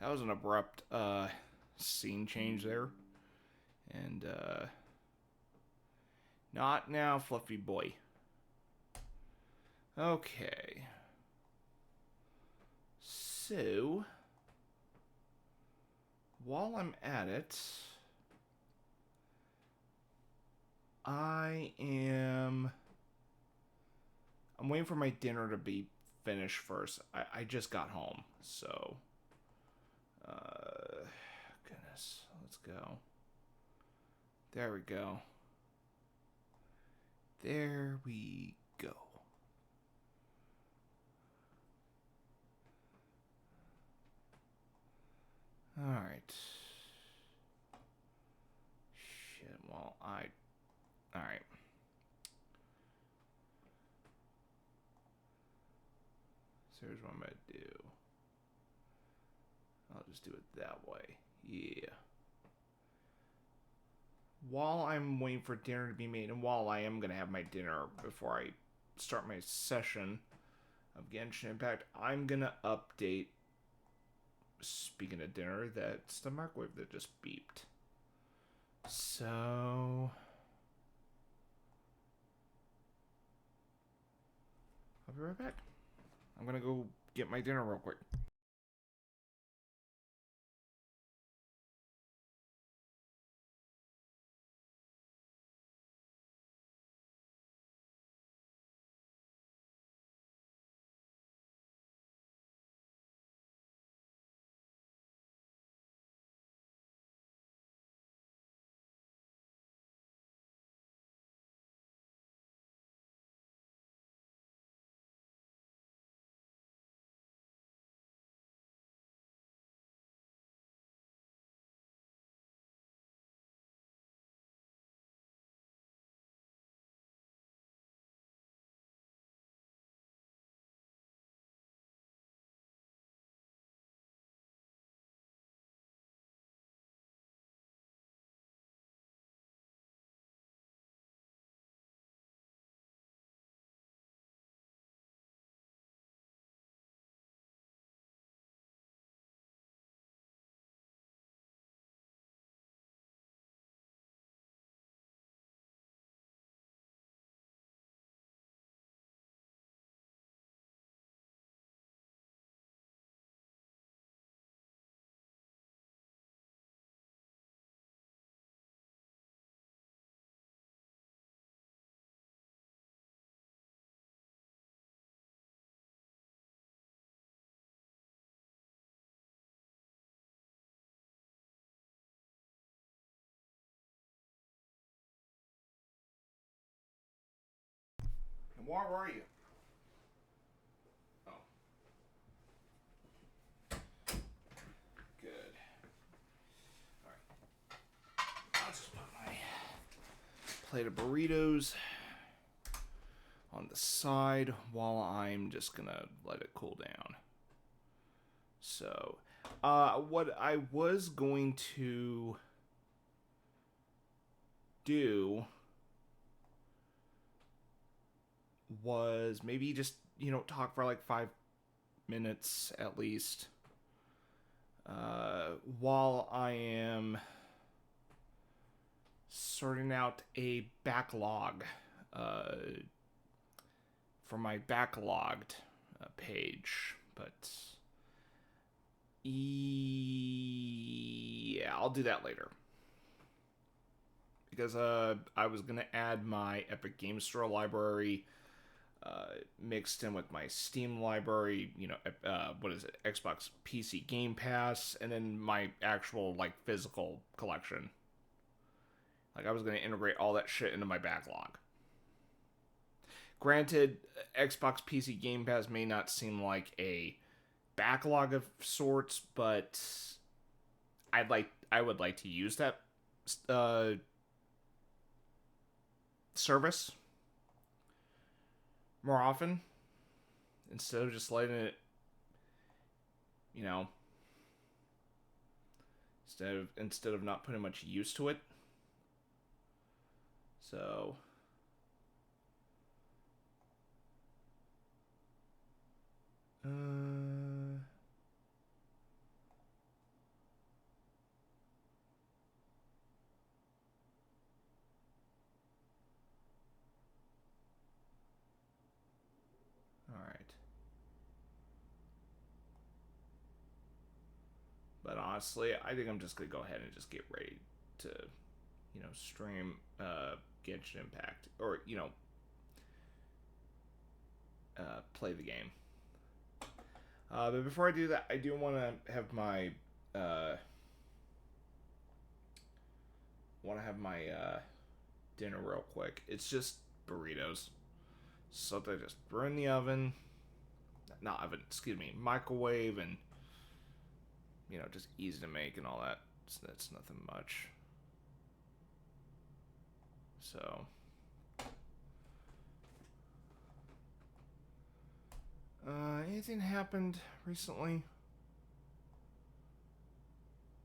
That was an abrupt scene change there. And not now, Fluffy Boy. Okay. So, while I'm at it, I'm waiting for my dinner to be finished first. I just got home, so goodness, let's go. There we go. There we go. All right. Shit. Well, all right. So here's what I'm gonna do. I'll just do it that way. Yeah. While I'm waiting for dinner to be made, and while I am gonna have my dinner before I start my session of Genshin Impact, I'm gonna update. Speaking of dinner, that's the microwave that just beeped. So I'll be right back. I'm gonna go get my dinner real quick. And where were you? Oh, good. All right. I'll just put my plate of burritos on the side while I'm just gonna let it cool down. So, what I was going to do was maybe just, talk for like 5 minutes at least, while I am sorting out a backlog for my backlogged page. But yeah, I'll do that later. Because I was going to add my Epic Game Store library mixed in with my Steam library, what is it, Xbox PC Game Pass, and then my actual, physical collection. I was going to integrate all that shit into my backlog. Granted, Xbox PC Game Pass may not seem like a backlog of sorts, but I would like to use that service more often instead of just letting it, you know, instead of not putting much use to it. So honestly, I think I'm just gonna go ahead and just get ready to, stream Genshin Impact, or play the game. But before I do that, I do want to have my uh, dinner real quick. It's just burritos. So they just throw in the oven, not oven, excuse me, microwave, and just easy to make and all that. So that's nothing much. So, anything happened recently?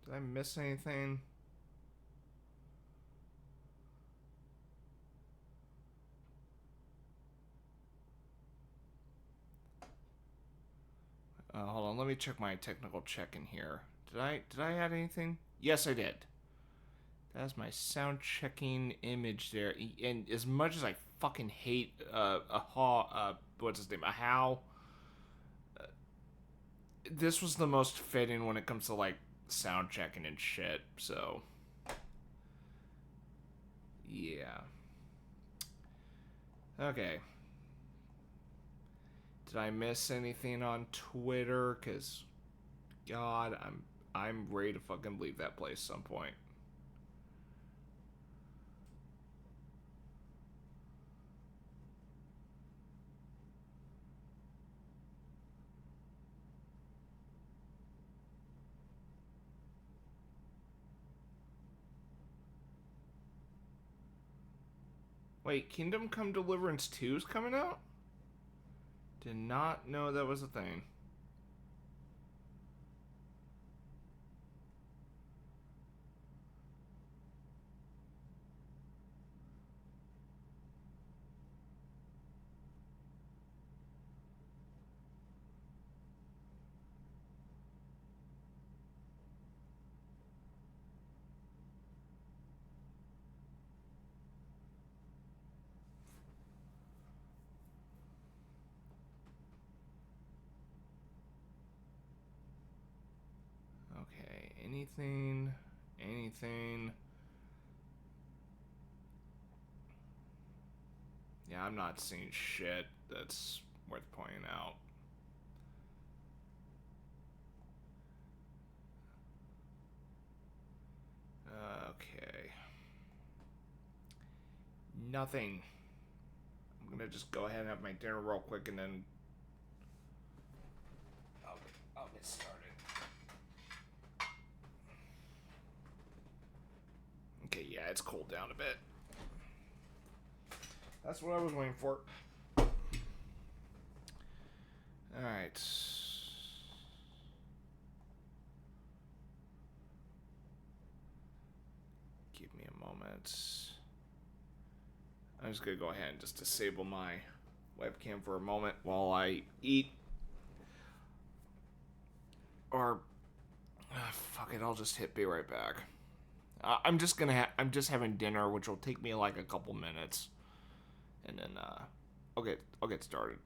Did I miss anything? Hold on, let me check my technical check in here. Did I add anything? Yes, I did. That's my sound checking image there. And as much as I fucking hate what's his name, a how, this was the most fitting when it comes to like sound checking and shit. So yeah. Okay. Did I miss anything on Twitter? Cause God, I'm ready to fucking leave that place some point. Wait, Kingdom Come Deliverance 2 is coming out? Did not know that was a thing. Okay, anything. Yeah, I'm not seeing shit that's worth pointing out. Okay. Nothing. I'm gonna just go ahead and have my dinner real quick and then I'll get started. Okay, yeah, it's cooled down a bit. That's what I was waiting for. Alright. Give me a moment. I'm just gonna go ahead and just disable my webcam for a moment while I eat. Or, fuck it, I'll just hit be right back. I'm just having dinner, which will take me like a couple minutes, and then I'll get started.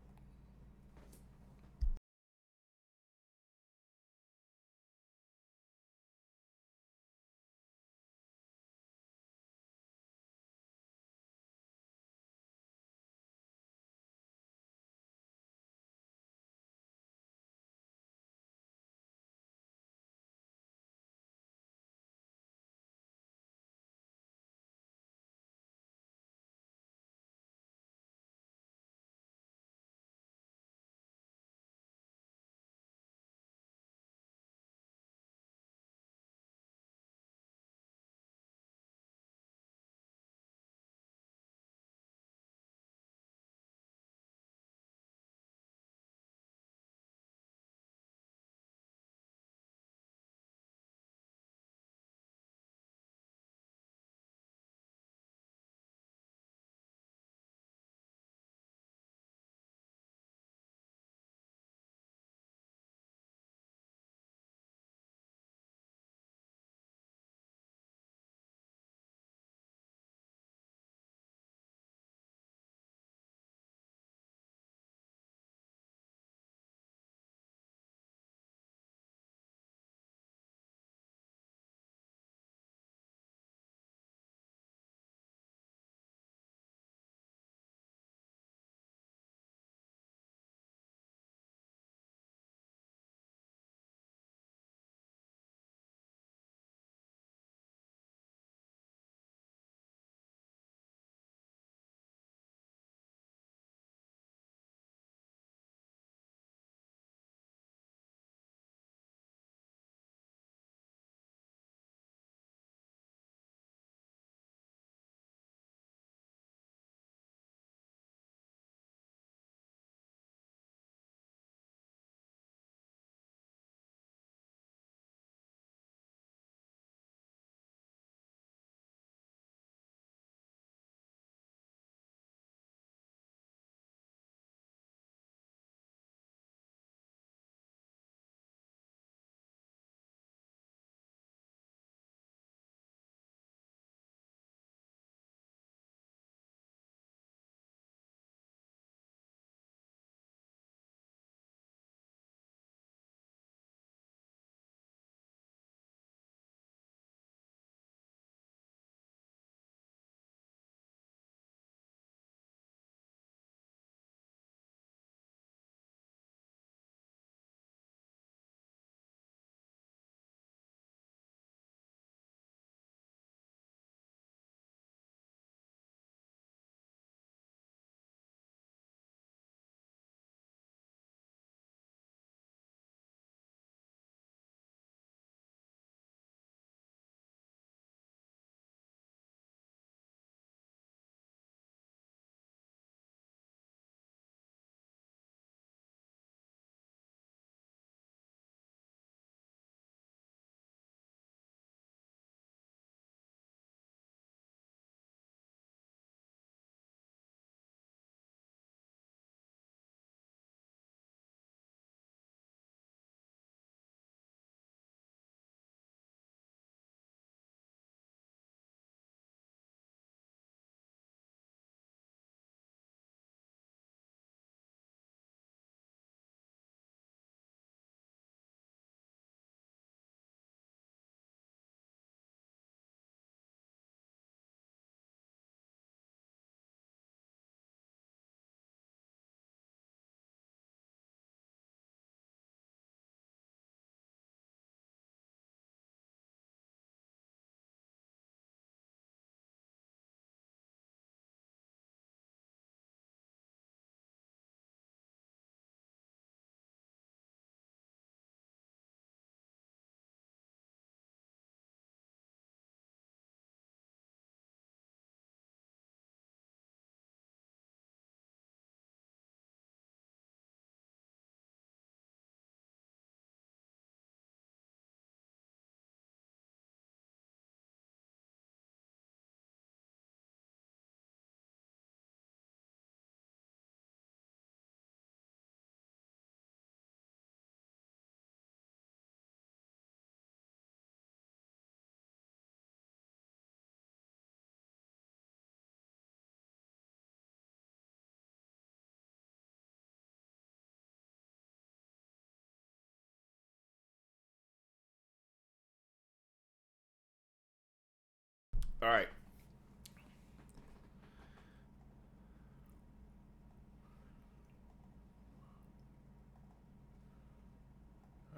All right.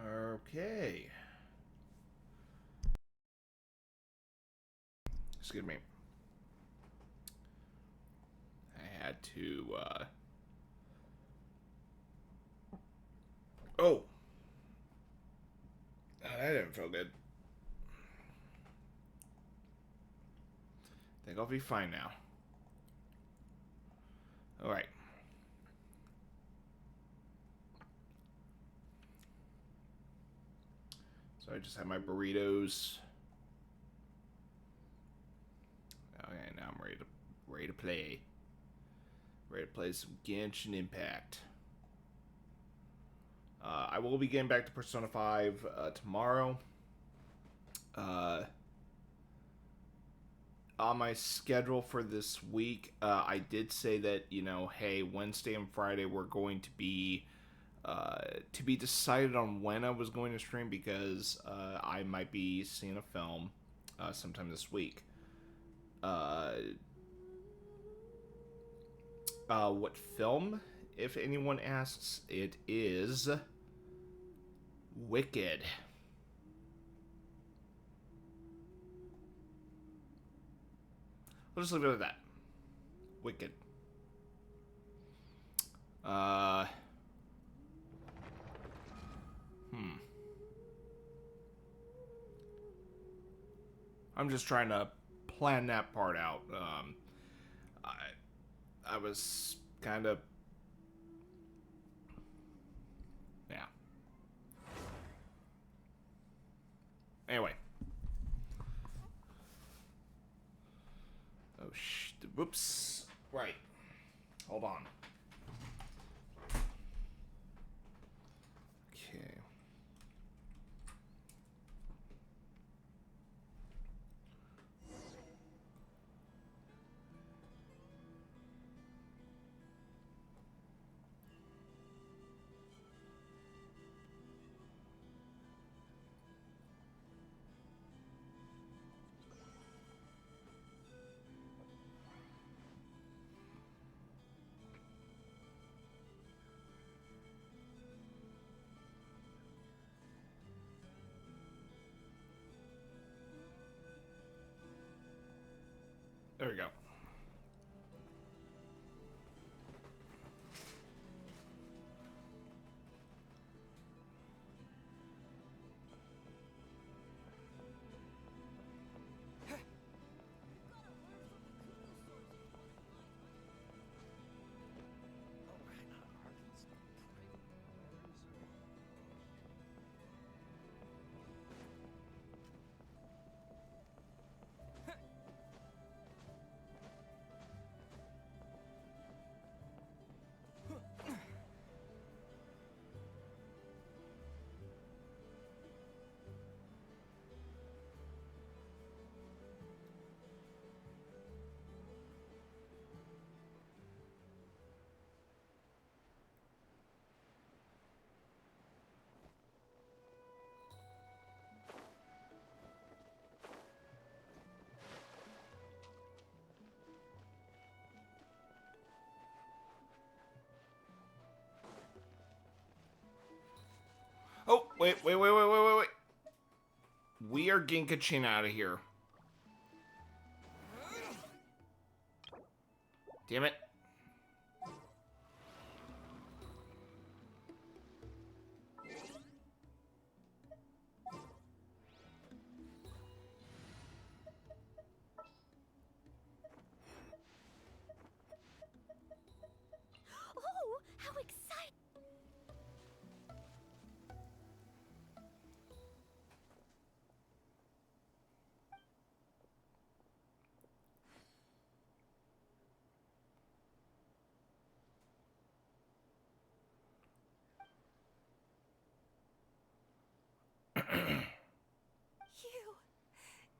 Okay. Excuse me. I had to, Oh! That didn't feel good. I think I'll be fine now. Alright. So I just have my burritos. Okay, now I'm ready to play. Ready to play some Genshin Impact. I will be getting back to Persona 5 tomorrow. On my schedule for this week, I did say that, hey, Wednesday and Friday were going to be decided on when I was going to stream because I might be seeing a film sometime this week. What film? If anyone asks, it is Wicked. We'll just leave it at that. Wicked. I'm just trying to plan that part out. I was kind of, yeah. Anyway. Oh, whoops. Right. Hold on. Okay. There we go. Oh, wait. We are Ginkachin out of here. Damn it. Oh, how exciting!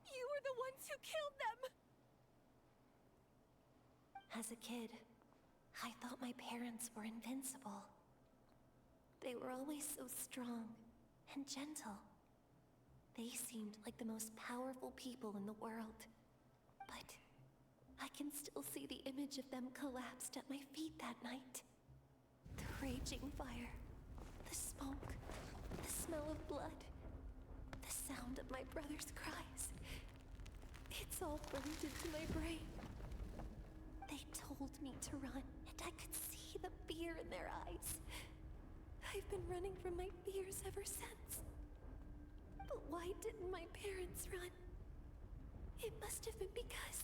You were the ones who killed them! As a kid, I thought my parents were invincible. They were always so strong and gentle. They seemed like the most powerful people in the world. But I can still see the image of them collapsed at my feet that night. The raging fire, the smoke, the smell of blood, the sound of my brother's cries. It's all burned into my brain. They told me to run, and I could see the fear in their eyes. I've been running from my fears ever since. But why didn't my parents run? It must have been because...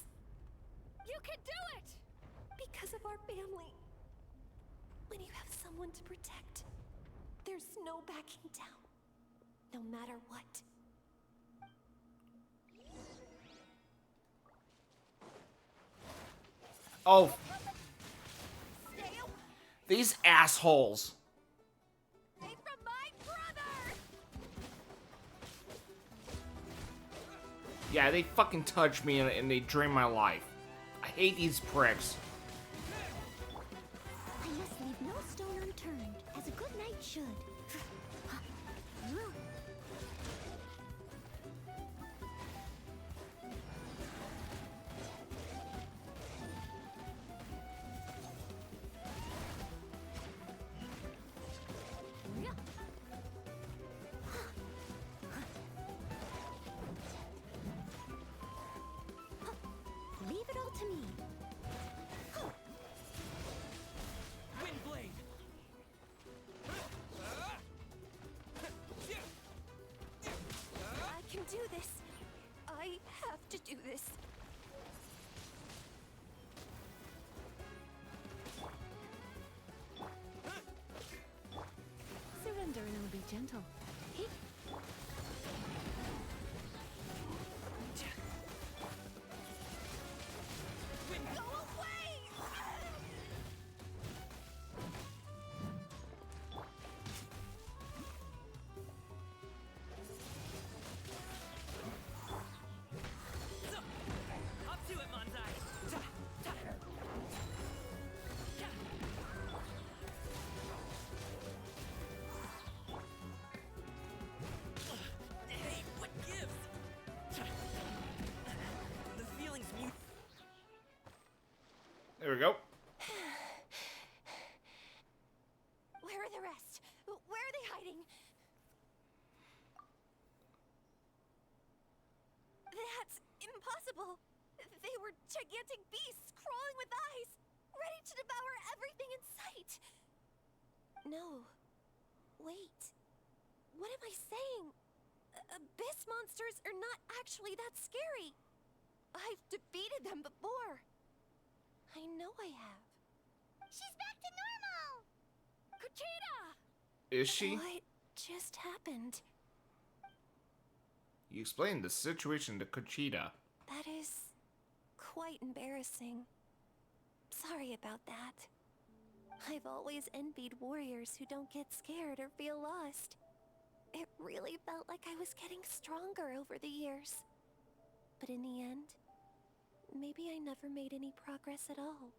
You can do it! Because of our family. When you have someone to protect, there's no backing down. No matter what. Oh, Stay away these assholes. from my brother! Yeah, they fucking touch me and they drain my life. I hate these pricks. I must leave no stone unturned, as a good knight should. Leave it all to me. Windblade! I can do this. I have to do this. Surrender and I'll be gentle. Go away! Up to it, Manzai! Ta, ta. Ta. Hey, what gives? Ta. The feeling's mute. There we go. Where are the rest? Where are they hiding? That's impossible. They were gigantic beasts crawling with eyes, ready to devour everything in sight. No. Wait. What am I saying? Abyss monsters are not actually that scary. I've defeated them before. I know I have. She's back to normal! Kuchita! Is she? What just happened? You explained the situation to Conchita. That is quite embarrassing. Sorry about that. I've always envied warriors who don't get scared or feel lost. It really felt like I was getting stronger over the years. But in the end, maybe I never made any progress at all.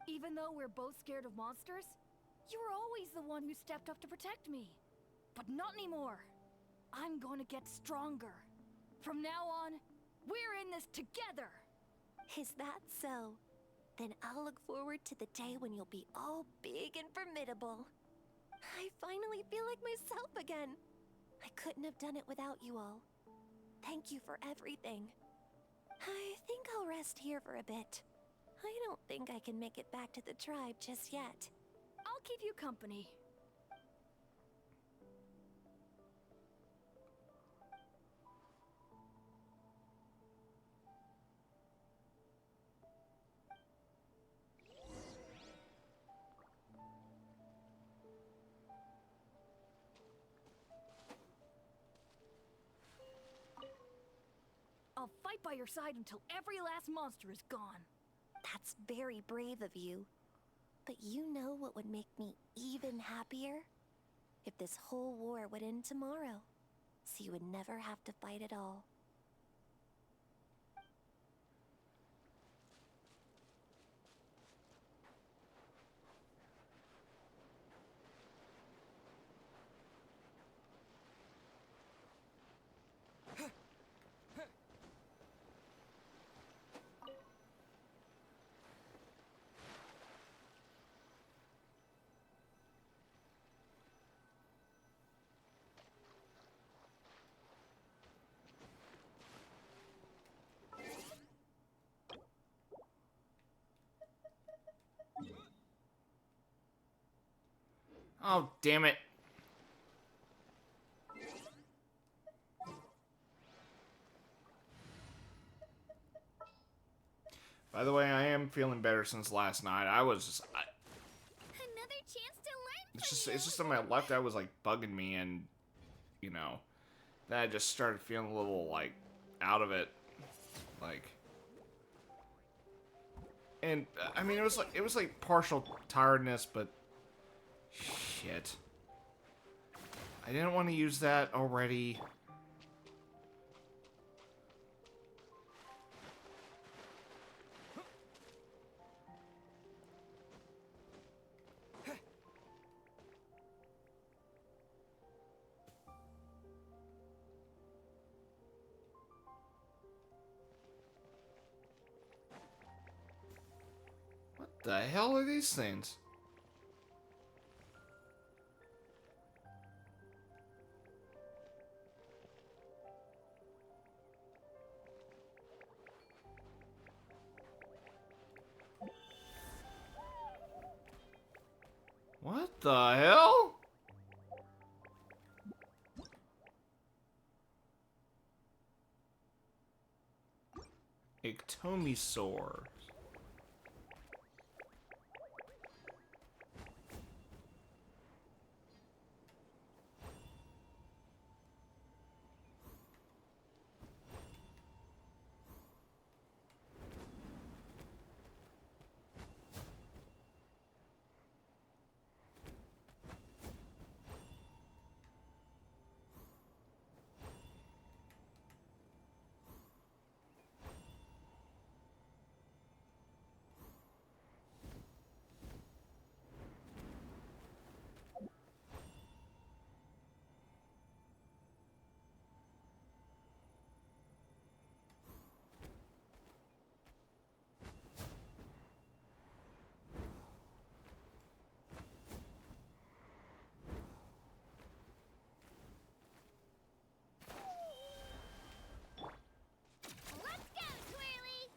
Even though we're both scared of monsters, you were always the one who stepped up to protect me. But not anymore. I'm going to get stronger. From now on, we're in this together. Is that so? Then I'll look forward to the day when you'll be all big and formidable. I finally feel like myself again. I couldn't have done it without you all. Thank you for everything. I think I'll rest here for a bit. I don't think I can make it back to the tribe just yet. I'll keep you company. I'll fight by your side until every last monster is gone. That's very brave of you. But you know what would make me even happier? If this whole war would end tomorrow, so you would never have to fight at all. Oh, damn it. By the way, I am feeling better since last night. I was just... Another chance to learn it's just on my left eye was, like, bugging me, and, you know, then I just started feeling a little, like, out of it. Like... And, I mean, it was, like, partial tiredness, but... Shit. I didn't want to use that already. What the hell are these things? What the hell? Ectomisaur. Let's go, Twirly!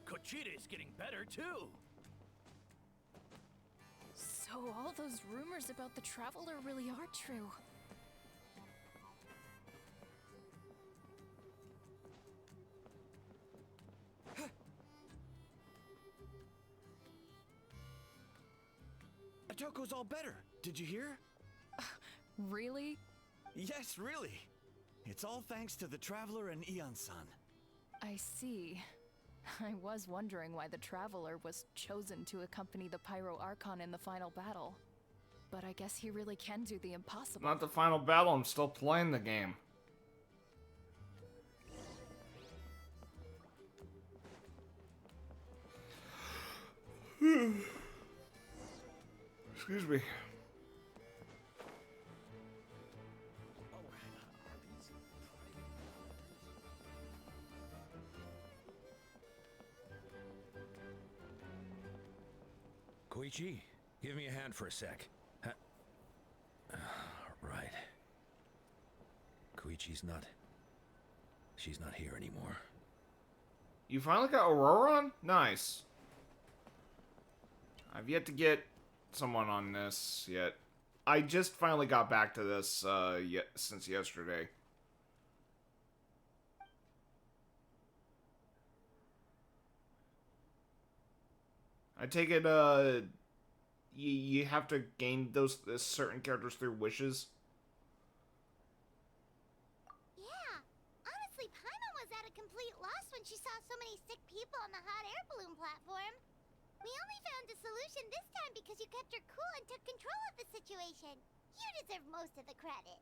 Kochita is getting better, too. So all those rumors about the Traveler really are true. Atoko's all better. Did you hear? Really? Yes, really. It's all thanks to the Traveler and Eon-san. I see. I was wondering why the Traveler was chosen to accompany the Pyro Archon in the final battle. But I guess he really can do the impossible. Not the final battle, I'm still playing the game. Excuse me. Koichi, give me a hand for a sec. Right. Koichi's not... She's not here anymore. You finally got Aurora on? Nice. I've yet to get someone on this yet. I just finally got back to this since yesterday. I take it, you have to gain those certain characters through wishes. when she saw so many sick people on the hot air balloon platform. We only found a solution this time because you kept her cool and took control of the situation. You deserve most of the credit.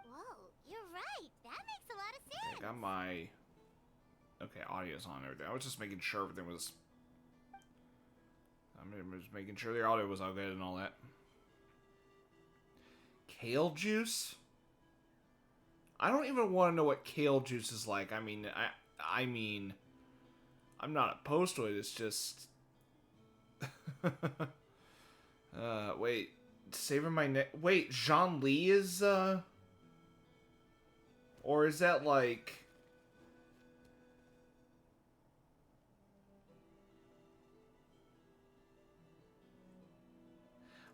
Whoa, you're right. That makes a lot of sense. I got my... Okay, audio's on and everything. I was just making sure everything was... I'm just making sure the audio was all good and all that. Kale juice? I don't even want to know what kale juice is like. I mean, I'm not opposed to it. It's just... wait. Saving my neck... Wait, Jean Lee is, Or is that like...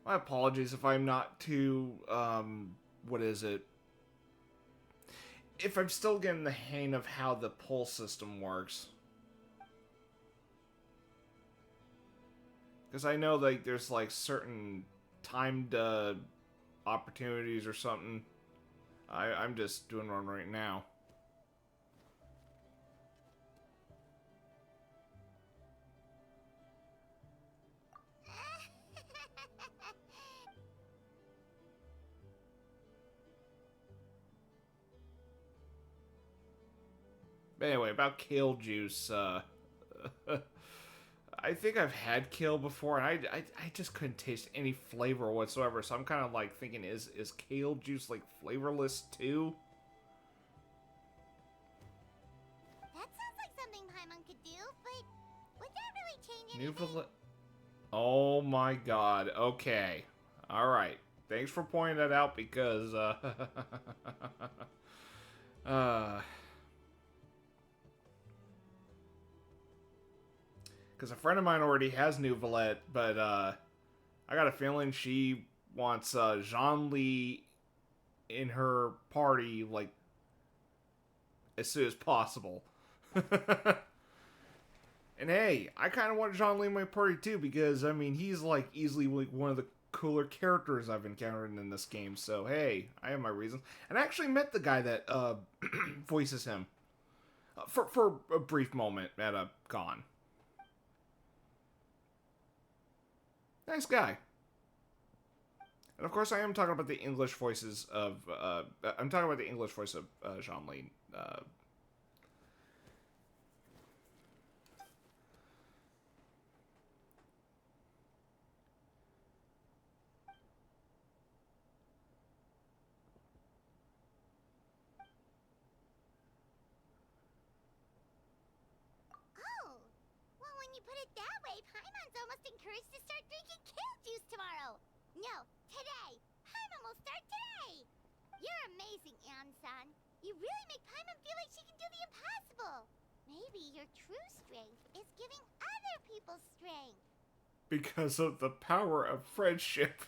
My apologies if I'm not too, what is it? If I'm still getting the hang of how the pull system works. Because I know, like, there's, like, certain timed, opportunities or something. I'm just doing one right now. But anyway, about kale juice, I think I've had kale before, and I just couldn't taste any flavor whatsoever, so I'm kind of like thinking, is kale juice, like, flavorless too? That sounds like something Paimon could do, but would that really change anything? New Oh my god, okay. Alright, thanks for pointing that out, because, because a friend of mine already has New Valette, but I got a feeling she wants Jean Lee in her party, like, as soon as possible. And hey, I kind of want Jean Lee in my party too, because, I mean, he's like easily like one of the cooler characters I've encountered in this game, so hey, I have my reasons. And I actually met the guy that voices him for a brief moment at a con. Nice guy. And of course, I am talking about the English voices of, I'm talking about the English voice of Jean Lee. Oh, well, when you put it that way, Paimon's almost encouraged to start drinking kale juice tomorrow. No, today. Paimon will start today. You're amazing, Ann-san. You really make Paimon feel like she can do the impossible. Maybe your true strength is giving other people strength. Because of the power of friendship.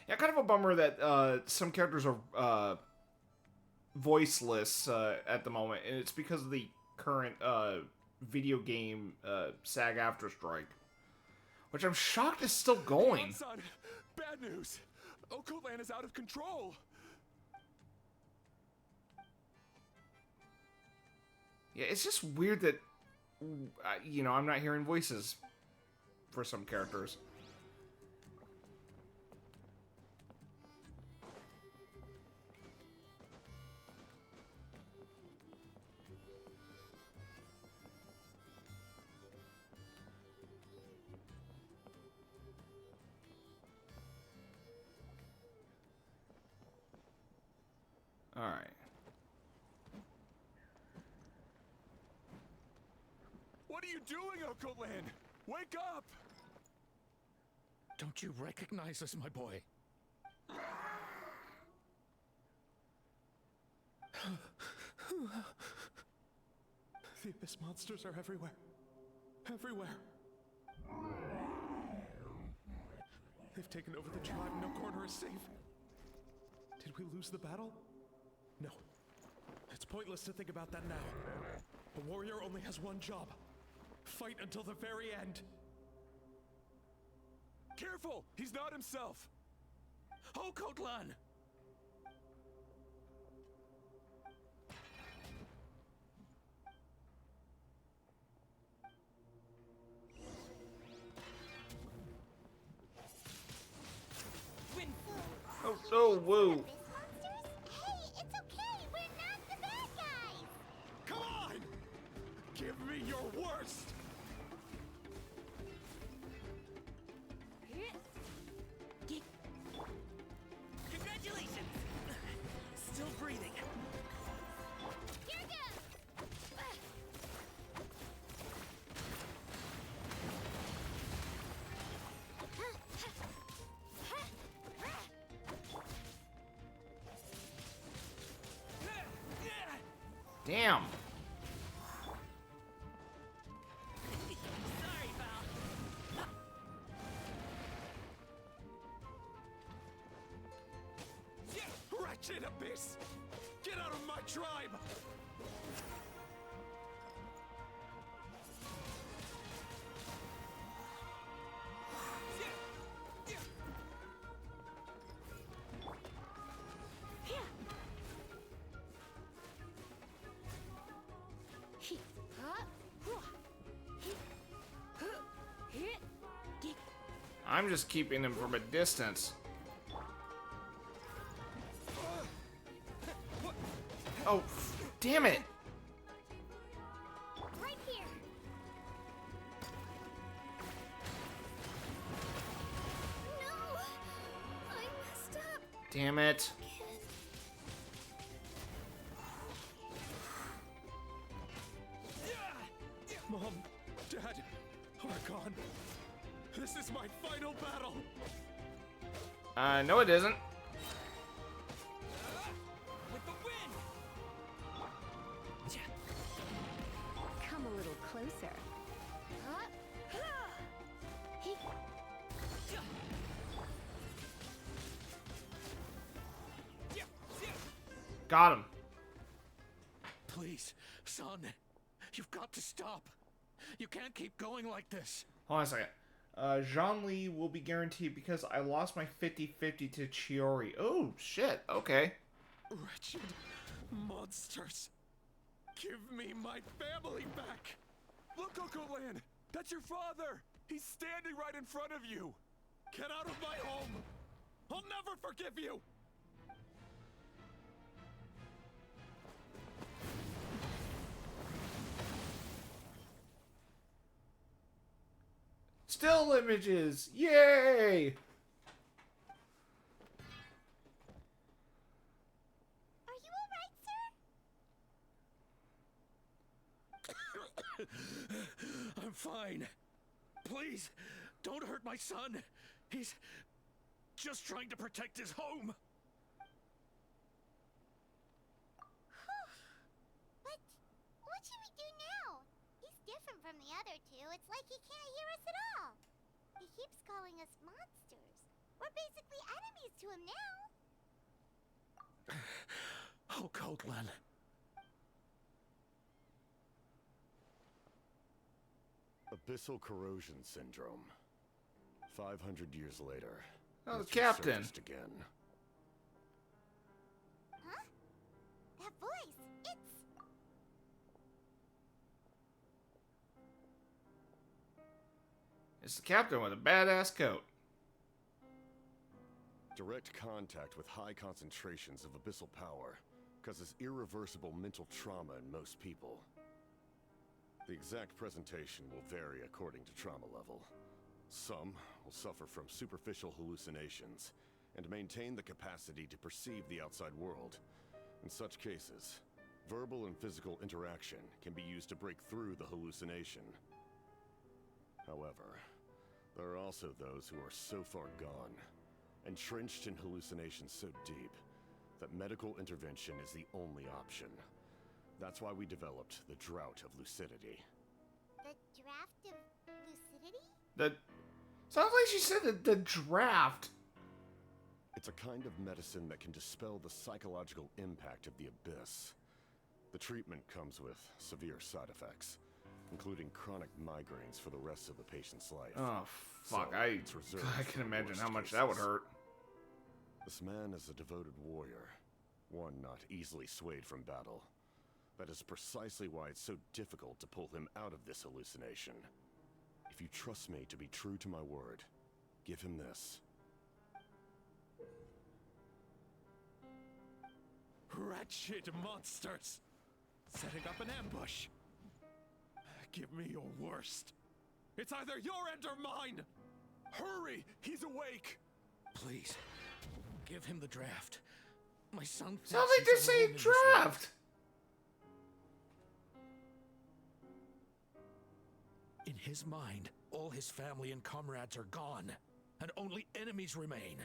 Yeah, kind of a bummer that some characters are voiceless at the moment, and it's because of the current video game SAG-AFTRA strike, which I'm shocked is still going. Son, bad news. Okoland is out of control. Yeah, it's just weird that, you know, I'm not hearing voices for some characters. Alright. What are you doing, Okoland? Wake up! Don't you recognize us, my boy? The Abyss monsters are everywhere. Everywhere. They've taken over the tribe. No corner is safe. Did we lose the battle? No. It's pointless to think about that now. A warrior only has one job. Fight until the very end. Careful! He's not himself! Hokotlan! Oh, oh, whoa. Abyss monsters? Hey, it's okay. We're not the bad guys. Come on! Give me your worst! Congratulations! Still breathing. Here goes. Damn. Sorry, pal. Wretched Abyss! Get out of my tribe! I'm just keeping him from a distance. Oh, damn it. Right here. No! I messed up. Damn it. Mom, Dad, are gone. This is my final battle. No it isn't. With the win! Come a little closer. Got him. Please, son, you've got to stop. You can't keep going like this. Hold on a second. Zhongli will be guaranteed because I lost my 50-50 to Chiori. Oh, shit. Okay. Wretched monsters. Give me my family back. Look, Okoland. That's your father. He's standing right in front of you. Get out of my home. I'll never forgive you. Still images. Yay! Are you alright, sir? I'm fine. Please, don't hurt my son. He's just trying to protect his home. But what should we do now? He's different from the other two. It's like he can't hear us at all. He keeps calling us monsters. We're basically enemies to him now. Hokotlan. Abyssal corrosion syndrome. 500 years later. Oh, the it's captain. resurfaced again. Huh? That voice, it's... It's the captain with a badass coat. Direct contact with high concentrations of abyssal power causes irreversible mental trauma in most people. The exact presentation will vary according to trauma level. Some will suffer from superficial hallucinations and maintain the capacity to perceive the outside world. In such cases, verbal and physical interaction can be used to break through the hallucination. However, there are also those who are so far gone, entrenched in hallucinations so deep, that medical intervention is the only option. That's why we developed the Drought of Lucidity. The draft of lucidity? Sounds like she said that the draft. It's a kind of medicine that can dispel the psychological impact of the abyss. The treatment comes with severe side effects, including chronic migraines for the rest of the patient's life. Oh, fuck. So, it's reserved I for can the imagine worst how much that would cases. hurt. This man is a devoted warrior, one not easily swayed from battle. That is precisely why it's so difficult to pull him out of this hallucination. If you trust me to be true to my word, give him this. Wretched monsters! Setting up an ambush! Give me your worst. It's either your end or mine! Hurry! He's awake! Please, give him the draft. My son thinks Sounds like they're he's saying alone in this world. draft. In his mind, all his family and comrades are gone, and only enemies remain.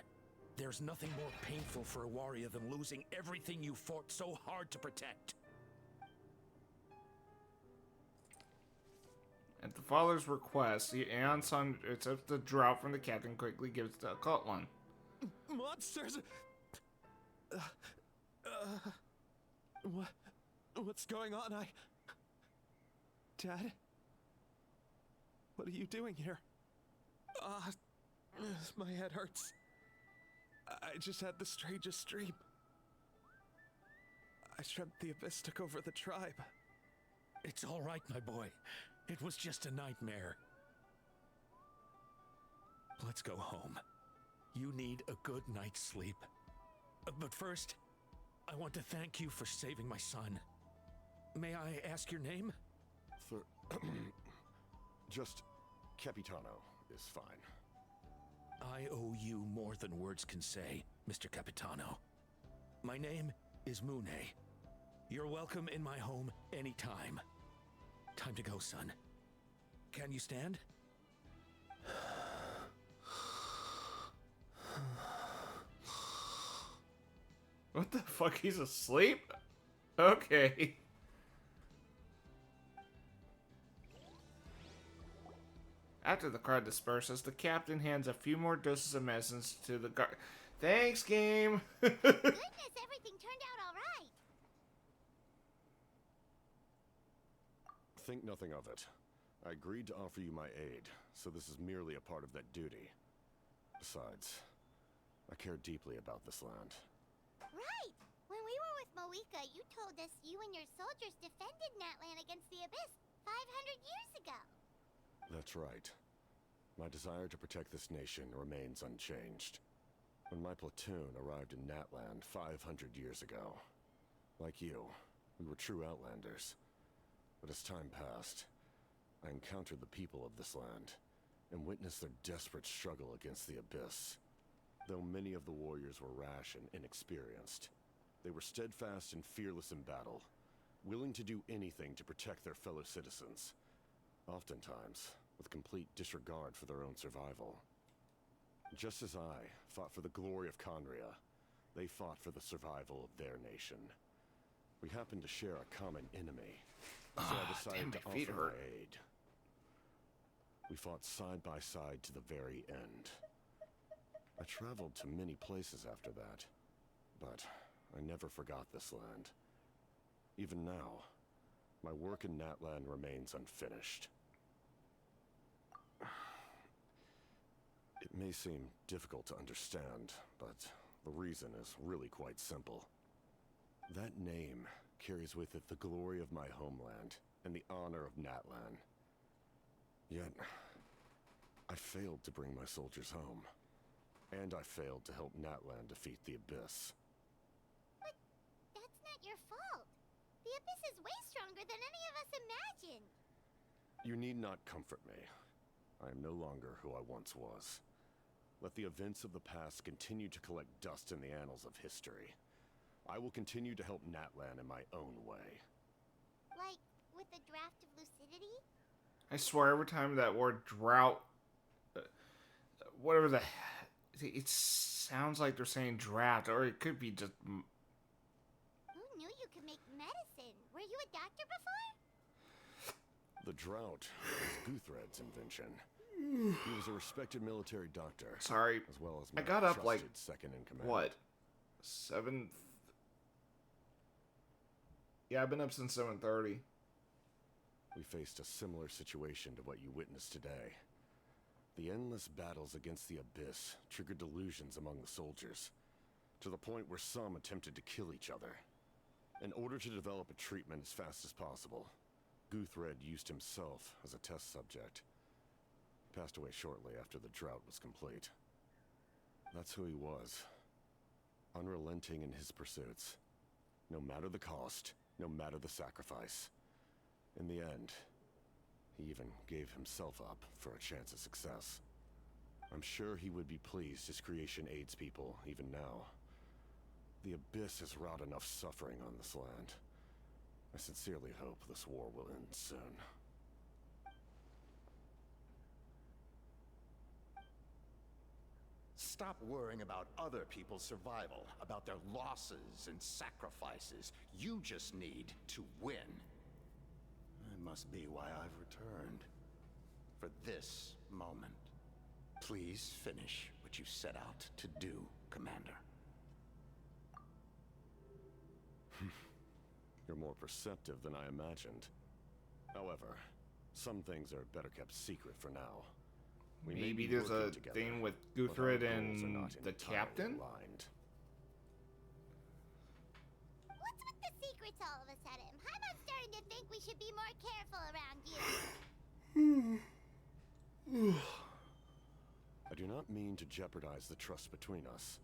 There's nothing more painful for a warrior than losing everything you fought so hard to protect. At the father's request, the Aeon son accepts the drought from the captain, quickly gives the occult one. Monsters! What's going on? Dad? What are you doing here? My head hurts. I just had the strangest dream. I dreamt the Abyss took over the tribe. It's all right, my boy. It was just a nightmare. Let's go home. You need a good night's sleep. But first, I want to thank you for saving my son. May I ask your name? Just Capitano is fine. I owe you more than words can say, Mr. Capitano. My name is Mune. You're welcome in my home anytime. Time to go, son. Can you stand? What the fuck? He's asleep? Okay. After the crowd disperses, the captain hands a few more doses of medicines to the guard. Thanks, game. Goodness, everything turned out all right. Think nothing of it. I agreed to offer you my aid, so this is merely a part of that duty. Besides, I care deeply about this land. Right! When we were with Moika, you told us you and your soldiers defended Natlan against the Abyss 500 years ago. That's right. My desire to protect this nation remains unchanged. When my platoon arrived in Natlan 500 years ago, like you, we were true outlanders. But as time passed, I encountered the people of this land and witnessed their desperate struggle against the Abyss. Though many of the warriors were rash and inexperienced, they were steadfast and fearless in battle, willing to do anything to protect their fellow citizens, oftentimes with complete disregard for their own survival. Just as I fought for the glory of Conria, they fought for the survival of their nation. We happened to share a common enemy, so I decided damn, to my feet offer hurt. my aid. We fought side by side to the very end. I traveled to many places after that, but I never forgot this land. Even now, my work in Natlan remains unfinished. It may seem difficult to understand, but the reason is really quite simple. That name carries with it the glory of my homeland and the honor of Natlan. Yet, I failed to bring my soldiers home. And I failed to help Natlan defeat the Abyss. But that's not your fault. The Abyss is way stronger than any of us imagined. You need not comfort me. I am no longer who I once was. Let the events of the past continue to collect dust in the annals of history. I will continue to help Natlan in my own way. Like, with the draft of lucidity? I swear every time that word drought, whatever the, it sounds like they're saying draft, or it could be just. Who knew you could make medicine? Were you a doctor before? The drought is Guthred's invention. He was a respected military doctor. Sorry. As well as I my got up like trusted second in command. what? 7. Yeah, I've been up since 7:30. We faced a similar situation to what you witnessed today. The endless battles against the Abyss triggered delusions among the soldiers, to the point where some attempted to kill each other. In order to develop a treatment as fast as possible, Guthred used himself as a test subject. He passed away shortly after the drought was complete. That's who he was. Unrelenting in his pursuits. No matter the cost, no matter the sacrifice. In the end, he even gave himself up for a chance of success. I'm sure he would be pleased his creation aids people even now. The Abyss has wrought enough suffering on this land. I sincerely hope this war will end soon. Stop worrying about other people's survival, about their losses and sacrifices. You just need to win. That must be why I've returned. For this moment. Please finish what you set out to do, Commander. You're more perceptive than I imagined. However, some things are better kept secret for now. We may Maybe be there's a working together, thing with but our Guthred goals are and not the entirely captain? aligned. What's with the secrets all of a sudden? I'm starting to think we should be more careful around you. I do not mean to jeopardize the trust between us.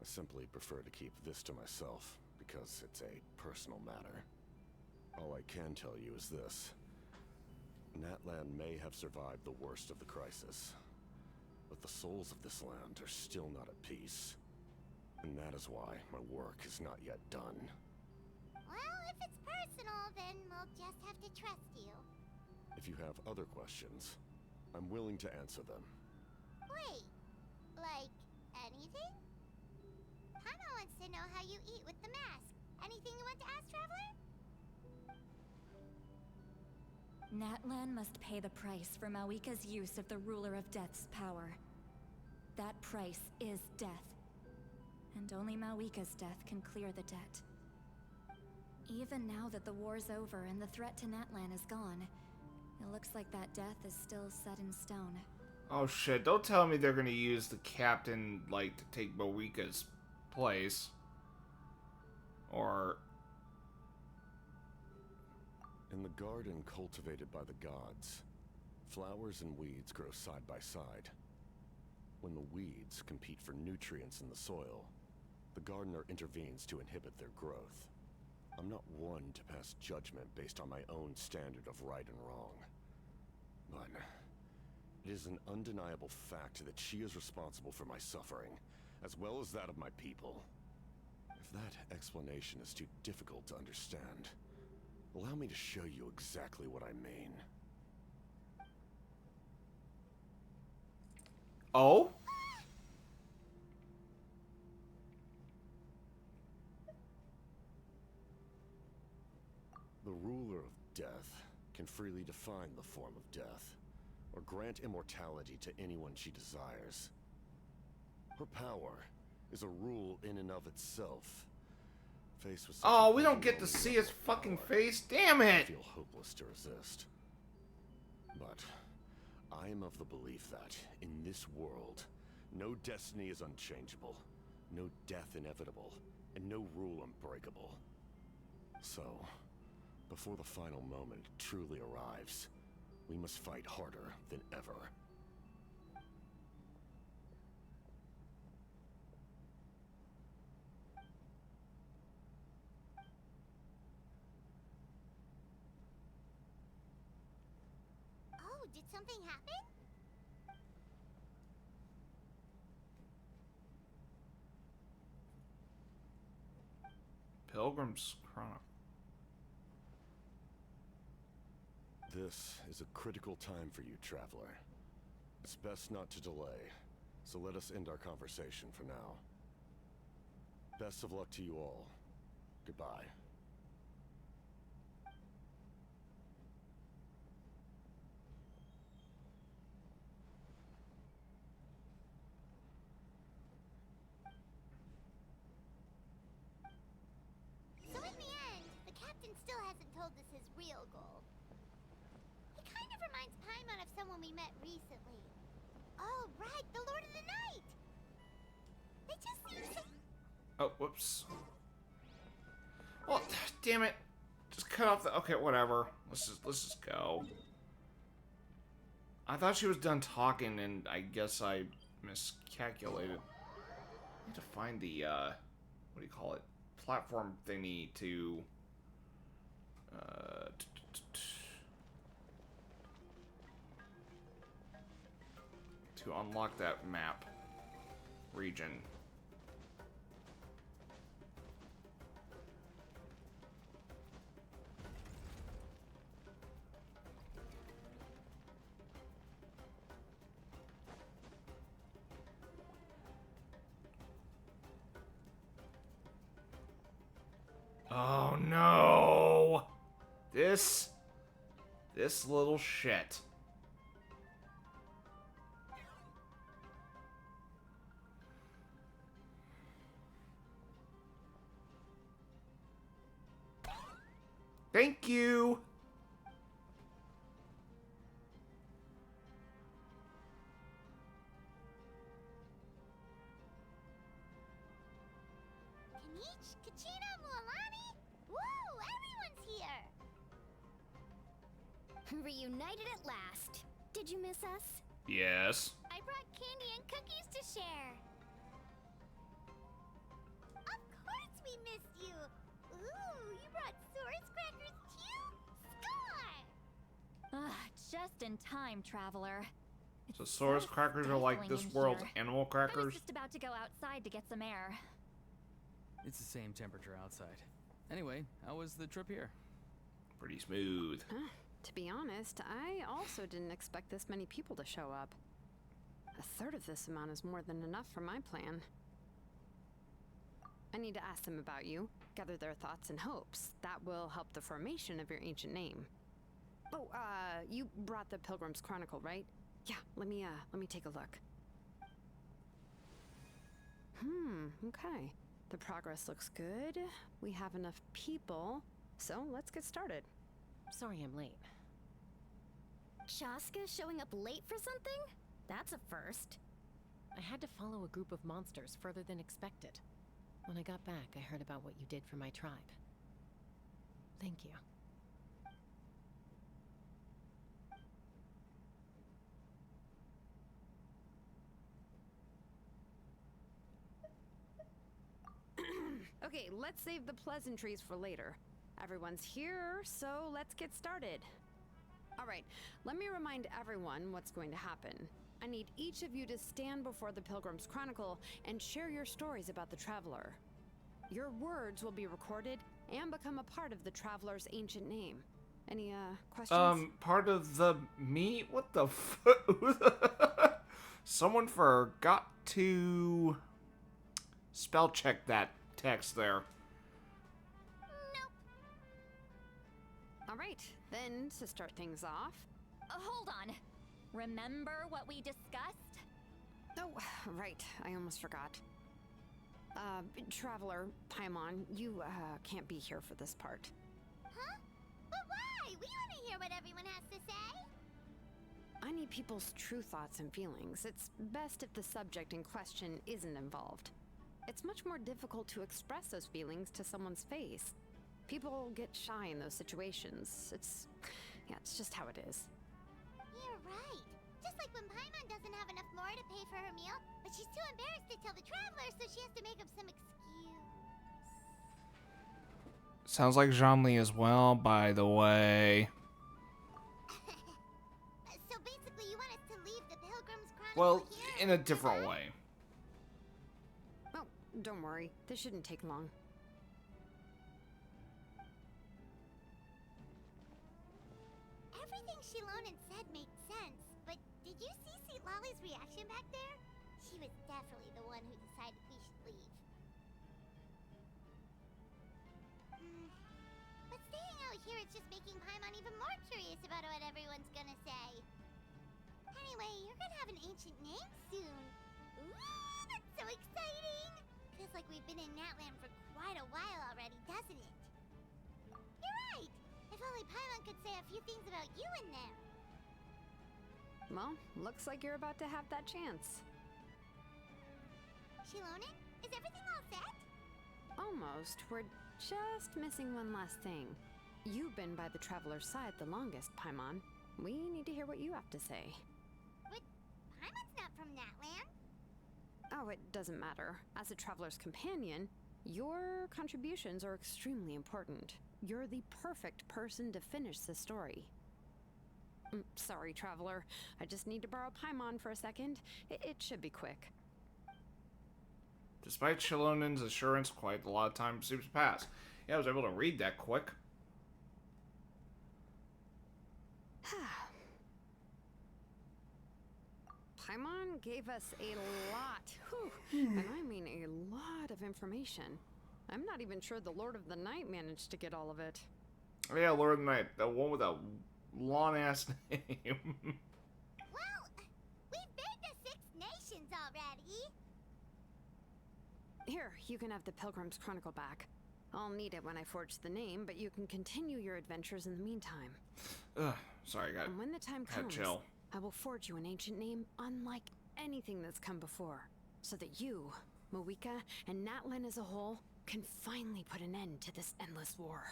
I simply prefer to keep this to myself, because it's a personal matter. All I can tell you is this. Natlan may have survived the worst of the crisis, but the souls of this land are still not at peace. And that is why my work is not yet done. Well, if it's personal, then we'll just have to trust you. If you have other questions, I'm willing to answer them. Wait, like anything? Paimon wants to know how you eat with the mask. Anything you want to ask, Traveler? Natlan must pay the price for Mawika's use of the Ruler of Death's power. That price is death. And only Mawika's death can clear the debt. Even now that the war's over and the threat to Natlan is gone, it looks like that death is still set in stone. Oh shit, don't tell me they're gonna use the captain, like, to take Mawika's place. Or... In the garden cultivated by the gods, flowers and weeds grow side by side. When the weeds compete for nutrients in the soil, the gardener intervenes to inhibit their growth. I'm not one to pass judgment based on my own standard of right and wrong. But it is an undeniable fact that she is responsible for my suffering, as well as that of my people. If that explanation is too difficult to understand, allow me to show you exactly what I mean. Oh? The ruler of death can freely define the form of death, or grant immortality to anyone she desires. Her power is a rule in and of itself. Faced with such Oh, an we don't get to overwhelming see level his of fucking power, face? Damn I it! feel hopeless to resist. But I am of the belief that, in this world, no destiny is unchangeable, no death inevitable, and no rule unbreakable. So, before the final moment truly arrives, we must fight harder than ever. Oh, did something happen? Pilgrim's Chronicle. This is a critical time for you, Traveler. It's best not to delay, so let us end our conversation for now. Best of luck to you all. Goodbye. told us his real goal. He kind of reminds Paimon of someone we met recently. Oh, right, the Lord of the Night! They just seem so... Oh, whoops. Well, damn it. Just cut off the... Okay, whatever. Let's just go. I thought she was done talking, and I guess I miscalculated. I need to find the, what do you call it? Platform thingy to... to unlock that map region. Oh no! This little shit. Thank you. Kanich, Kachina, Mualani? Woo! Everyone's here! Reunited at last. Did you miss us? Yes. I brought candy and cookies to share. Of course we missed you. Ooh, you brought Source crackers too? Score! Just in time, traveler. So Source crackers are like this world's animal I was crackers? just about to go outside to get some air. It's the same temperature outside. Anyway, how was the trip here? Pretty smooth. To be honest, I also didn't expect this many people to show up. A third of this amount is more than enough for my plan. I need to ask them about you, gather their thoughts and hopes. That will help the formation of your ancient name. Oh, you brought the Pilgrim's Chronicle, right? Yeah, let me take a look. Okay. The progress looks good. We have enough people, so let's get started. Sorry I'm late. Shaska showing up late for something? That's a first. I had to follow a group of monsters further than expected. When I got back, I heard about what you did for my tribe. Thank you. Okay, let's save the pleasantries for later. Everyone's here, so let's get started. All right, let me remind everyone what's going to happen. I need each of you to stand before the Pilgrim's Chronicle and share your stories about the Traveler. Your words will be recorded and become a part of the Traveler's ancient name. Any, questions? Part of the me? What the fuck? Someone forgot to spell check that text there. All right, then to start things off. Hold on. Remember what we discussed? Oh, right, I almost forgot. Traveler, Paimon, you, can't be here for this part. Huh? But why? We want to hear what everyone has to say. I need people's true thoughts and feelings. It's best if the subject in question isn't involved. It's much more difficult to express those feelings to someone's face. People get shy in those situations. It's just how it is. You're right. Just like when Paimon doesn't have enough more to pay for her meal, but she's too embarrassed to tell the traveler, so she has to make up some excuse. Sounds like Zhongli as well, by the way. So basically you want us to leave the Pilgrim's Chronicle Well, here? in a different way. Oh, don't worry. This shouldn't take long. Everything Shilonen said made sense, but did you see Sweet Lolly's reaction back there? She was definitely the one who decided we should leave. But staying out here is just making Paimon even more curious about what everyone's gonna say. Anyway, you're gonna have an ancient name soon. Ooh, that's so exciting! Feels like we've been in Natland for quite a while already, doesn't it? You're right! If Probably Paimon could say a few things about you in there. Well, looks like you're about to have that chance. Shilonen, is everything all set? Almost. We're just missing one last thing. You've been by the Traveler's side the longest, Paimon. We need to hear what you have to say. But Paimon's not from that land. Oh, it doesn't matter. As a Traveler's companion, your contributions are extremely important. You're the perfect person to finish the story. Sorry, Traveler. I just need to borrow Paimon for a second. It should be quick. Despite Shilonen's assurance, quite a lot of time seems to pass. Yeah, I was able to read that quick. Paimon gave us a lot, and I mean a lot of information. I'm not even sure the Lord of the Night managed to get all of it. Oh yeah, Lord of the Night, the one with a long-ass name. Well, we've been to 6 nations already. Here, you can have the Pilgrim's Chronicle back. I'll need it when I forge the name, but you can continue your adventures in the meantime. Ugh, sorry, I got. And when the time comes, chill. I will forge you an ancient name unlike anything that's come before, so that you, Moika, and Natlan as a whole can finally put an end to this endless war.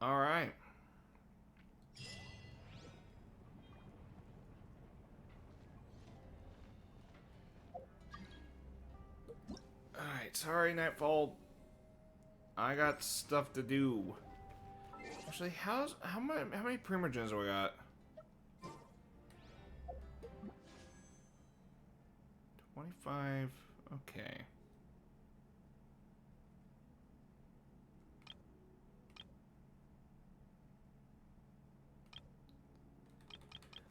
All right. Alright, sorry, Nightfall. I got stuff to do. Actually, how many Primogens do we got? 25. Okay.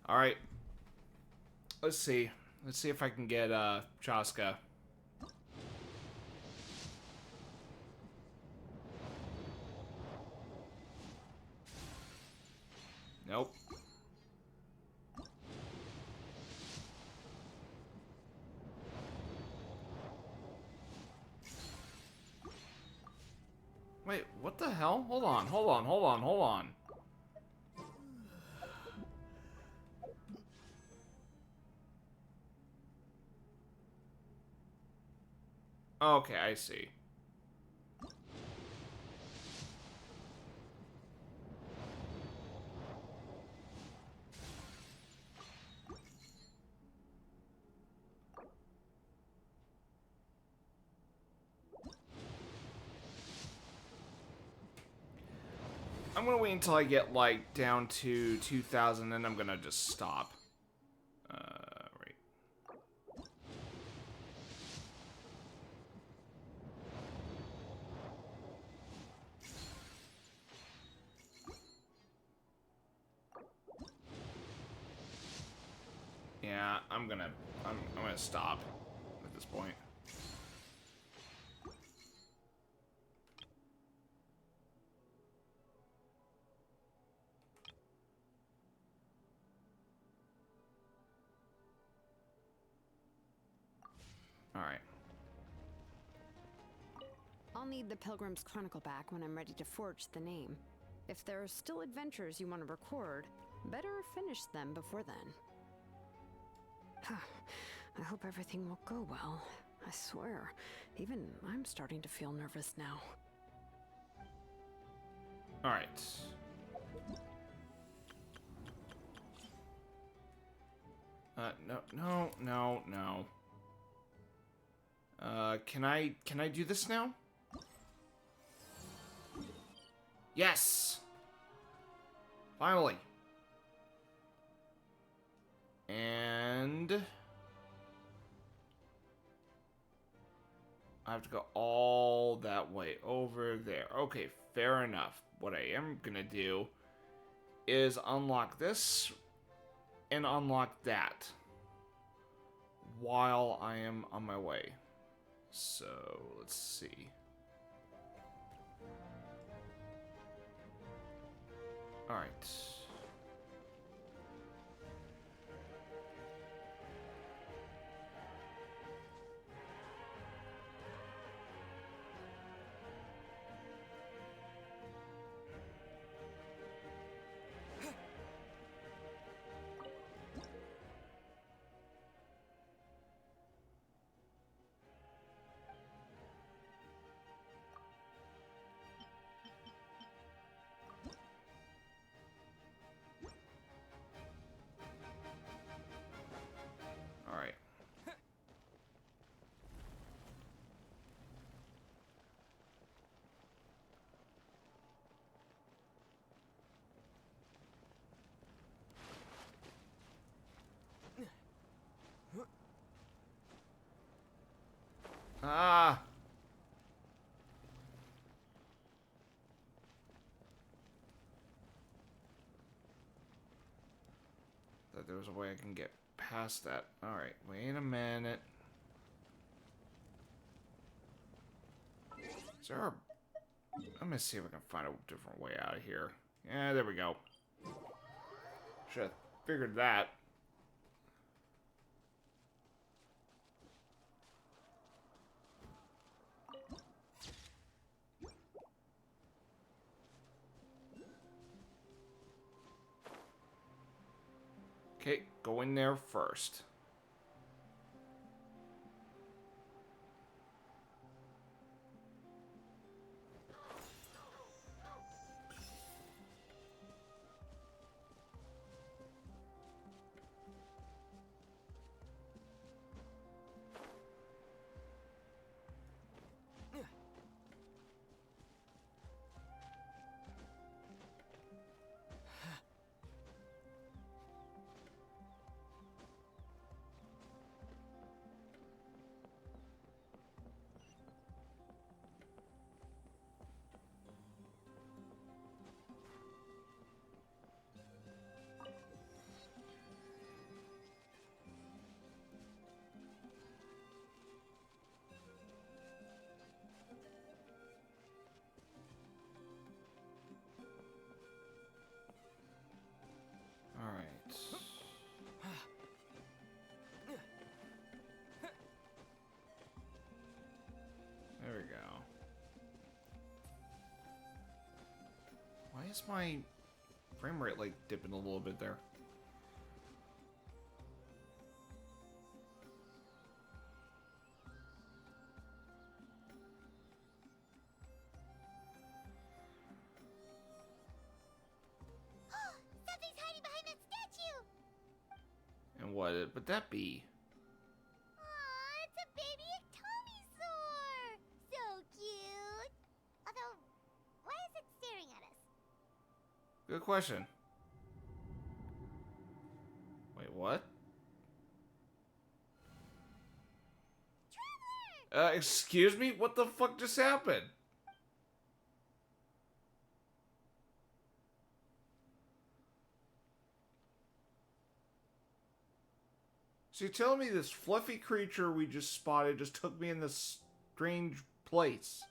Alright. Let's see. Let's see if I can get Chaska. Nope. Wait, what the hell? Hold on, hold on, hold on, hold on. Okay, I see. I'm gonna wait until I get, like, down to 2,000, and I'm gonna just stop. Right. Yeah, I'm gonna stop at this point. Alright. I'll need the Pilgrim's Chronicle back when I'm ready to forge the name. If there are still adventures you want to record, better finish them before then. I hope everything will go well. I swear, even I'm starting to feel nervous now. Alright. No. Can I do this now? Yes! Finally. And I have to go all that way over there. Okay, fair enough. What I am gonna do is unlock this and unlock that while I am on my way. So, let's see. Alright. there was a way I can get past that. Alright, wait a minute. Is there a... Let me see if I can find a different way out of here. Yeah, there we go. Should have figured that. Okay, go in there first. There we go. Why is my frame rate like dipping a little bit there? Something's hiding behind that statue! And what would that be? Aw, it's a baby Ectomisaur! So cute! Although, why is it staring at us? Good question. Wait, what? Traveler! Excuse me? What the fuck just happened? So you're telling me this fluffy creature we just spotted just took me in this strange place?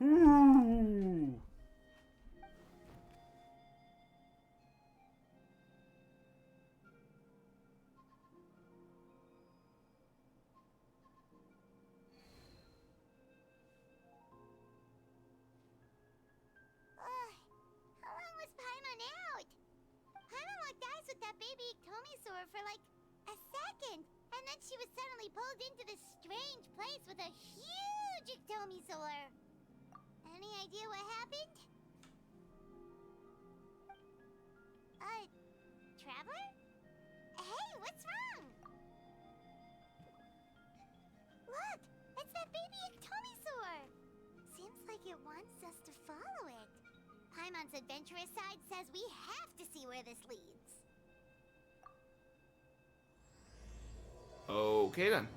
Ooh. How long was Paimon out? Paimon locked eyes with that baby Ectomisaur for like a second, and then she was suddenly pulled into this strange place with a huge Ectomisaur. Any idea what happened? Traveler? Hey, what's wrong? Look, it's that baby Ectomisaur. Seems like it wants us to follow it. Paimon's adventurous side says we have to see where this leads. Okay then.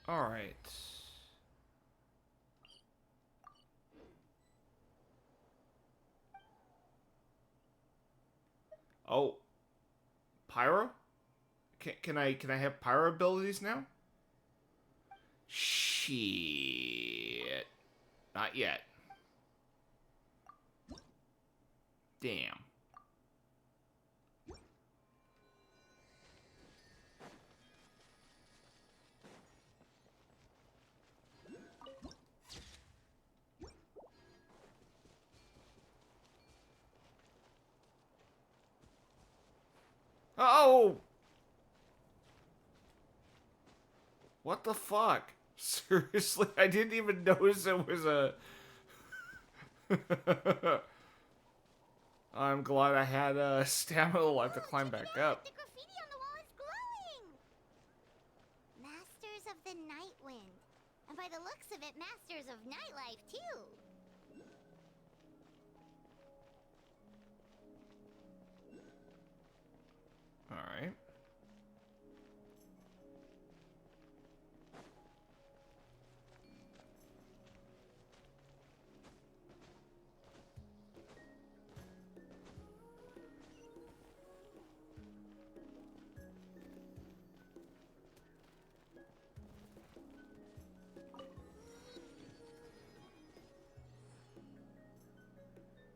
All right. Oh, pyro? Can I have pyro abilities now? Shit. Not yet. Damn. Oh! What the fuck? Seriously, I didn't even notice it was a... I'm glad I had stamina left to climb back up. The graffiti on the wall is of the Night Wind. And by the looks of it, masters of nightlife, too. Alright.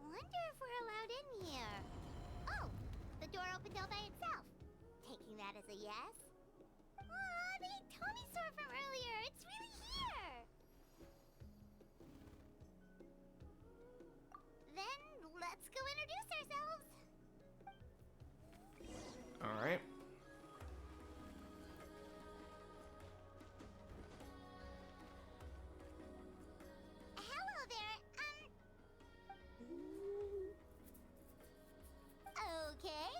Wonder if we're allowed in here. Oh, the door opened all by itself. Taking that as a yes? Aw, the Tommy store from earlier. It's really here. Then let's go introduce ourselves. Alright. Hello there. Okay.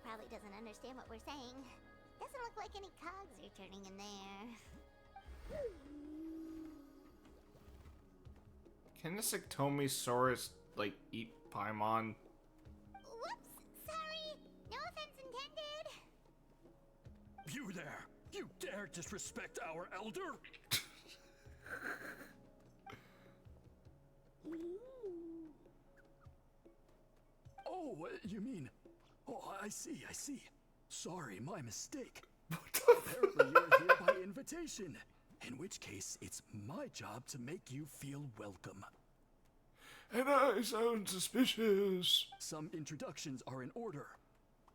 Probably doesn't understand what we're saying. Doesn't look like any cogs are turning in there. Can this Ectomisaurus, like, eat Paimon? Whoops, sorry. No offense intended. You there! You dare disrespect our elder? Oh, you mean... Oh, I see. Sorry, my mistake. Apparently you're here by invitation. In which case, it's my job to make you feel welcome. And I sound suspicious. Some introductions are in order.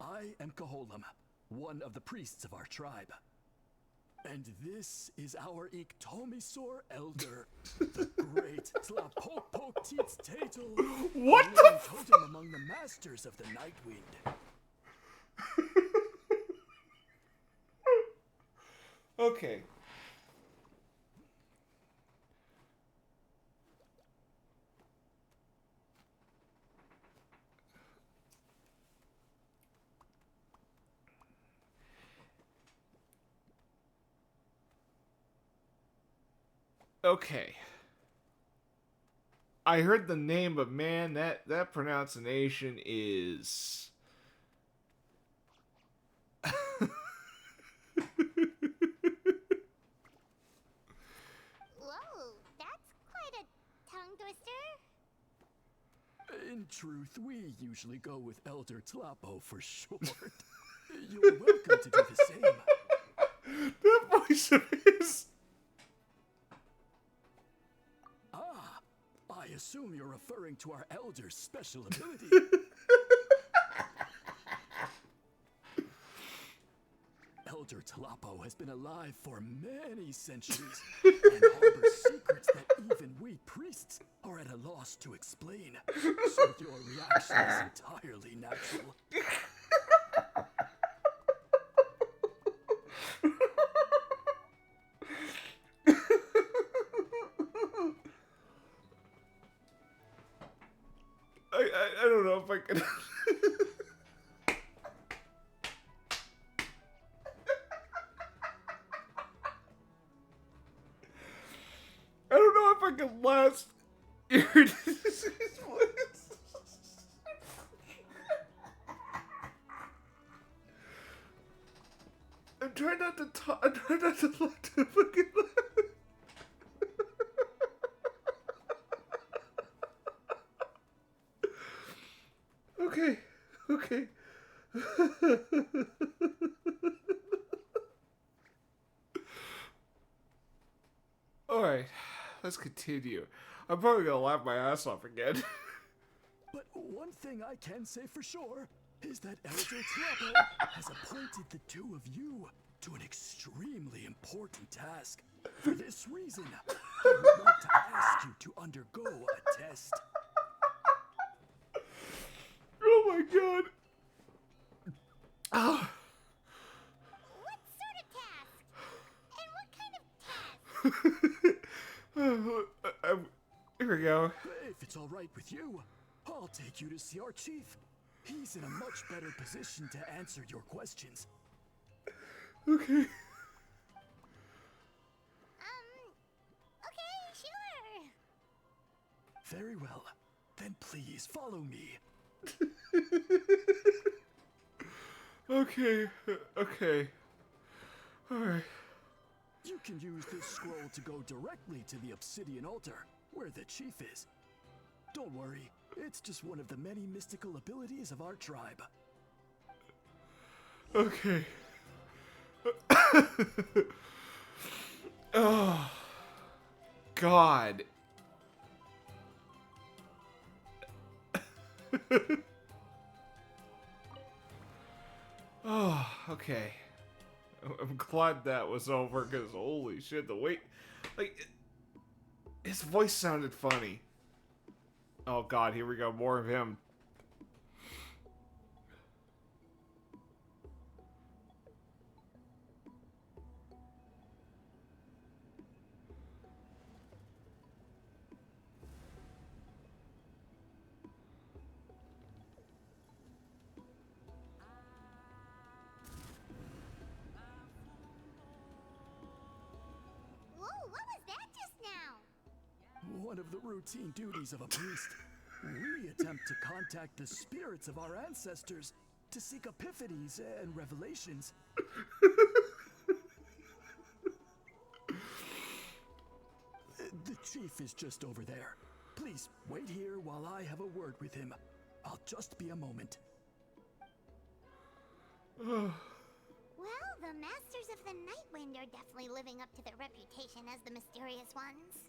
I am Koholam, one of the priests of our tribe. And this is our Iktomisor elder, the great Tlapokpok Tatel. What the totem among the masters of the Night Wind. Okay. Okay. I heard the name, but man, that pronunciation is... Whoa, that's quite a tongue twister. In truth, we usually go with Elder Tlapo for short. You're welcome to do the same. That voice of his... Ah, I assume you're referring to our elder's special ability. Elder Tlapo has been alive for many centuries and harbors secrets that even we priests are at a loss to explain. So your reaction is entirely natural. I don't know if I can... I don't know if I can last hearing his voice. I'm trying not to talk. I'm trying not to look too fucking loud. Okay. Alright, let's continue. I'm probably gonna laugh my ass off again. But one thing I can say for sure is that Elder Tlapo has appointed the two of you to an extremely important task. For this reason, I would like to ask you to undergo a test. Oh my god. Oh. What sort of task? And what kind of task? Here we go. If it's all right with you, I'll take you to see our chief. He's in a much better position to answer your questions. Okay. Very well. Then please follow me. Okay. Okay. Alright. You can use this scroll to go directly to the obsidian altar, where the chief is. Don't worry, it's just one of the many mystical abilities of our tribe. Okay. Oh. God. Oh, okay. I'm glad that was over, because holy shit, the wait... Like, his voice sounded funny. Oh god, here we go, more of him. Whoa, what was that just now? One of the routine duties of a priest. We attempt to contact the spirits of our ancestors to seek epiphanies and revelations. The chief is just over there. Please wait here while I have a word with him. I'll just be a moment. Well, the Masters of the Nightwind are definitely living up to their reputation as the mysterious ones.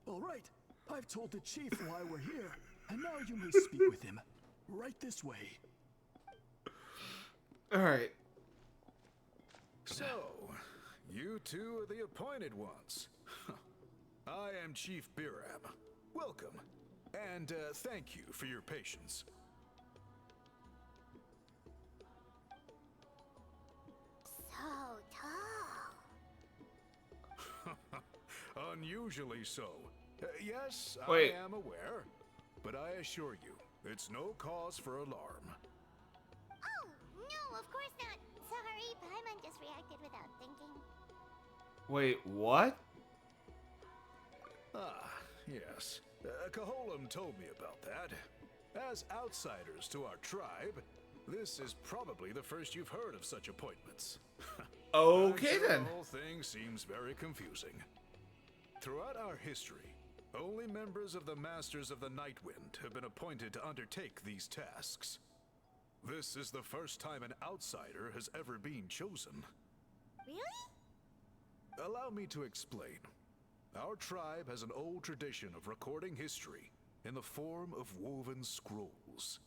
All right, I've told the chief why we're here, and now you may speak with him. Right this way. Alright. So, you two are the appointed ones. I am Chief Biram. Welcome. And thank you for your patience. So tall. Unusually so. Yes, Wait. I am aware. But I assure you, it's no cause for alarm. Oh, no, of course not. Sorry, Paimon just reacted without thinking. Wait, what? Ah, yes. Caholam told me about that. As outsiders to our tribe, this is probably the first you've heard of such appointments. Okay, I'm sure then. The whole thing seems very confusing. Throughout our history, only members of the Masters of the Nightwind have been appointed to undertake these tasks. This is the first time an outsider has ever been chosen. Really? Allow me to explain. Our tribe has an old tradition of recording history in the form of woven scrolls.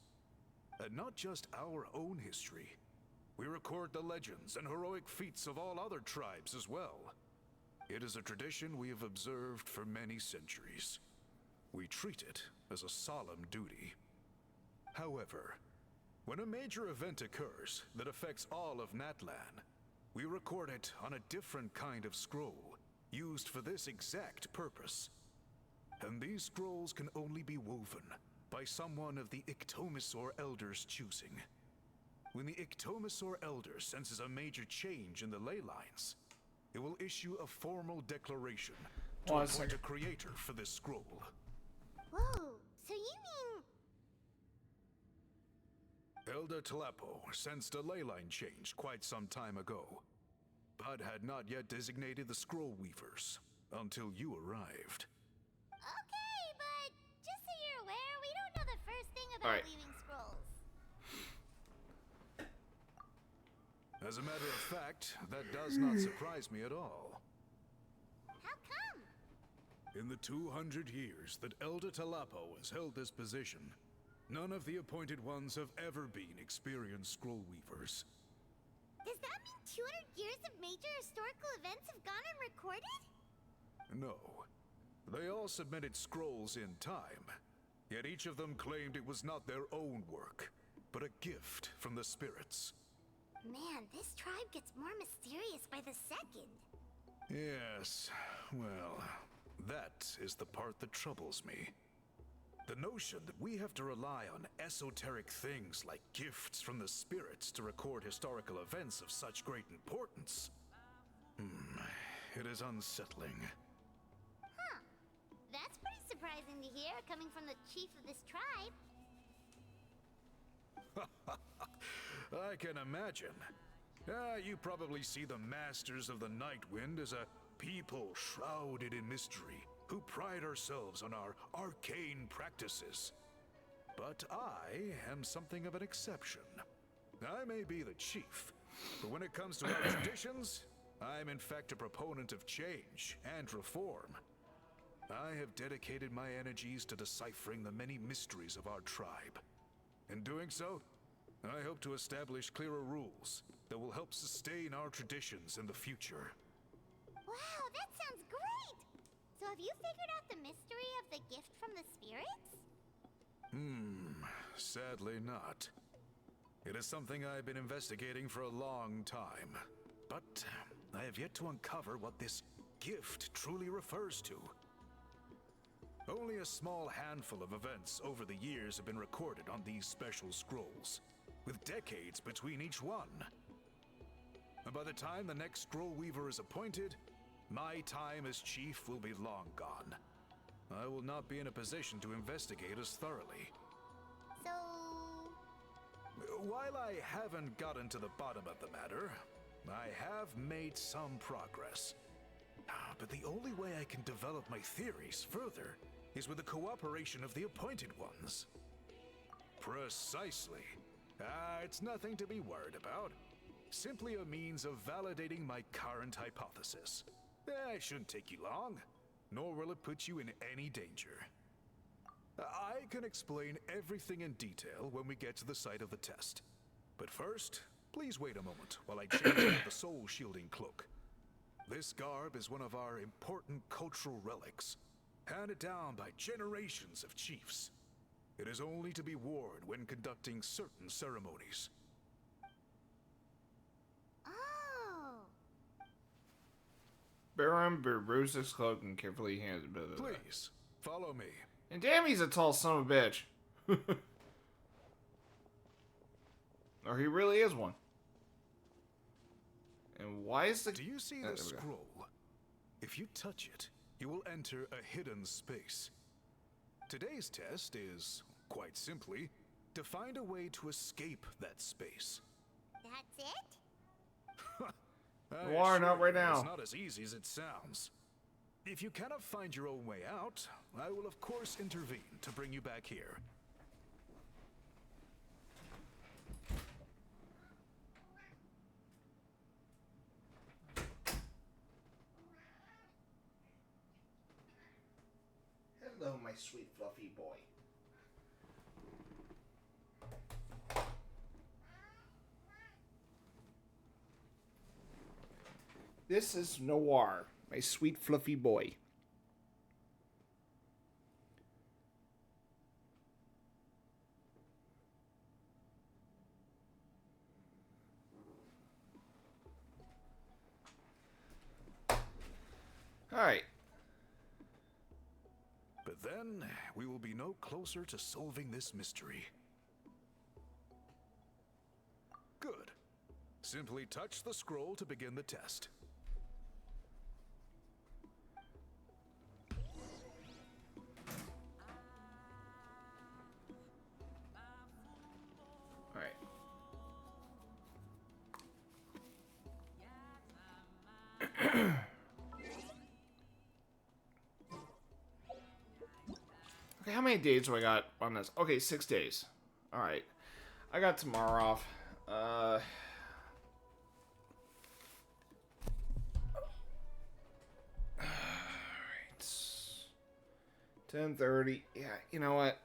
And not just our own history. We record the legends and heroic feats of all other tribes as well. It is a tradition we have observed for many centuries. We treat it as a solemn duty. However, when a major event occurs that affects all of Natlan, we record it on a different kind of scroll, used for this exact purpose. And these scrolls can only be woven by someone of the Iktomisor Elders' choosing. When the Iktomisor Elder senses a major change in the ley lines, it will issue a formal declaration to appoint a creator for this scroll. Whoa, so you mean... Elder Telepo sensed a ley line change quite some time ago, but had not yet designated the scroll weavers until you arrived. Okay, but just so you're aware, we don't know the first thing about weaving scrolls. As a matter of fact, that does not surprise me at all. How come? In the 200 years that Elder Talapo has held this position, none of the appointed ones have ever been experienced scroll weavers. Does that mean 200 years of major historical events have gone unrecorded? No. They all submitted scrolls in time, yet each of them claimed it was not their own work, but a gift from the spirits. Man, this tribe gets more mysterious by the second. Yes, well, that is the part that troubles me. The notion that we have to rely on esoteric things like gifts from the spirits to record historical events of such great importance. It is unsettling. Huh. That's pretty surprising to hear, coming from the chief of this tribe. I can imagine. You probably see the Masters of the Nightwind as a people shrouded in mystery, who pride ourselves on our arcane practices. But I am something of an exception. I may be the chief, but when it comes to our traditions, I'm in fact a proponent of change and reform. I have dedicated my energies to deciphering the many mysteries of our tribe. In doing so, I hope to establish clearer rules that will help sustain our traditions in the future. Wow, that sounds great! So have you figured out the mystery of the gift from the spirits? Sadly not. It is something I've been investigating for a long time, but I have yet to uncover what this gift truly refers to. Only a small handful of events over the years have been recorded on these special scrolls, with decades between each one. And by the time the next scroll weaver is appointed, my time as chief will be long gone. I will not be in a position to investigate as thoroughly. So... While I haven't gotten to the bottom of the matter, I have made some progress. But the only way I can develop my theories further is with the cooperation of the Appointed Ones. Precisely. It's nothing to be worried about. Simply a means of validating my current hypothesis. It shouldn't take you long, nor will it put you in any danger. I can explain everything in detail when we get to the site of the test. But first, please wait a moment while I change out the soul-shielding cloak. This garb is one of our important cultural relics, handed down by generations of chiefs. It is only to be worn when conducting certain ceremonies. Oh. Baron removes his cloak and carefully hands it. Please, follow me. And damn, he's a tall son of a bitch. Or he really is one. And why is the... Do you see the scroll? If you touch it, you will enter a hidden space. Today's test is, quite simply, to find a way to escape that space. That's it? Noir, not right now. It's not as easy as it sounds. If you cannot find your own way out, I will of course intervene to bring you back here. Hello, my sweet fluffy boy. This is Noir, my sweet fluffy boy. Alright. But then, we will be no closer to solving this mystery. Good. Simply touch the scroll to begin the test. Alright. Okay, how many days do I got on this? Okay, 6 days. Alright. I got tomorrow off. Alright. 10:30. Yeah, you know what?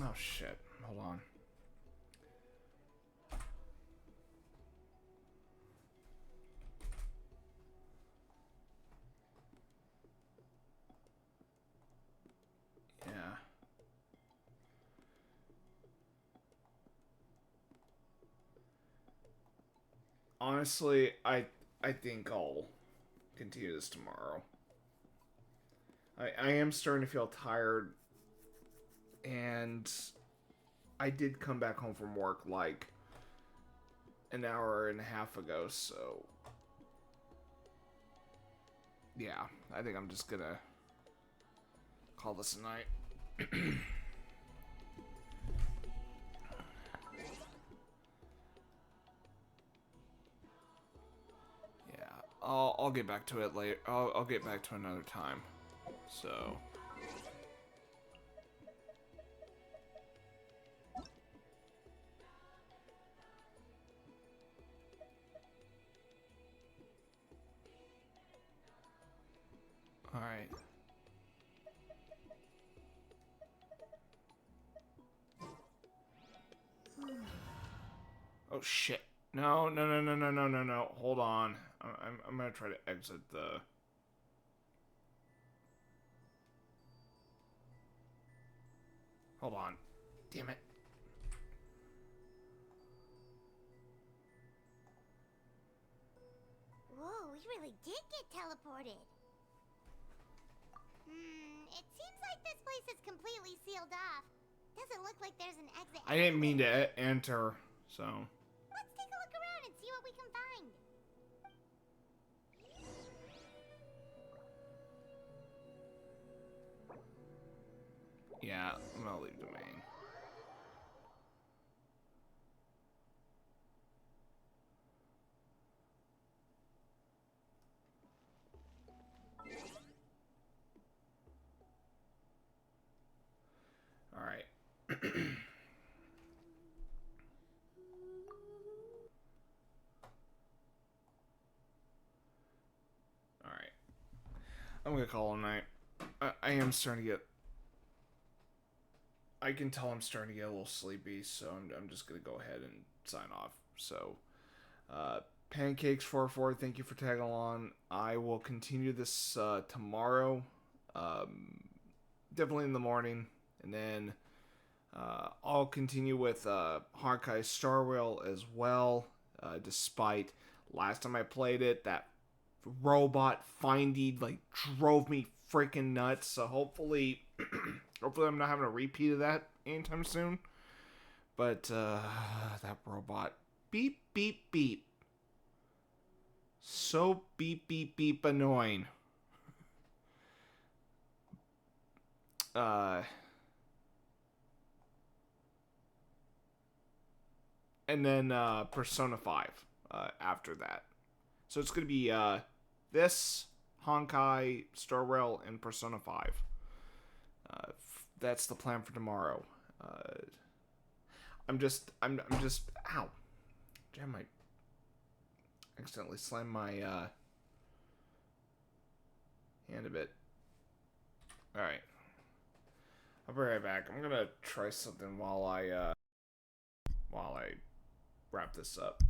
Oh, shit. Hold on. Yeah. Honestly, I think I'll continue this tomorrow. I am starting to feel tired, and I did come back home from work like an hour and a half ago, so yeah, I think I'm just gonna call this a night. Yeah, I'll get back to it later. I'll get back to another time. So. Alright. Oh shit. No, no, no, no, no, no, no, no. Hold on. I'm gonna try to exit the... Hold on. Damn it. Whoa, we really did get teleported. It seems like this place is completely sealed off. Doesn't look like there's an exit. I didn't mean to enter, so... Let's take a look around and see what we can find. Yeah, I'm gonna leave domain. Alright. Alright. I'm gonna call it a night. I am starting to get... I can tell I'm starting to get a little sleepy, so I'm just gonna go ahead and sign off. So, Pancakes44, thank you for tagging along. I will continue this tomorrow. Definitely in the morning. And then I'll continue with Honkai Star Rail as well. Despite last time I played it, that robot finding like drove me freaking nuts. So hopefully, hopefully I'm not having a repeat of that anytime soon. But that robot, beep beep beep, so beep beep beep annoying. And then Persona 5 after that. So it's going to be this, Honkai, Star Rail, and Persona 5. That's the plan for tomorrow. I'm just, ow. Damn, I accidentally slammed my hand a bit. Alright. I'll be right back. I'm going to try something while I wrap this up.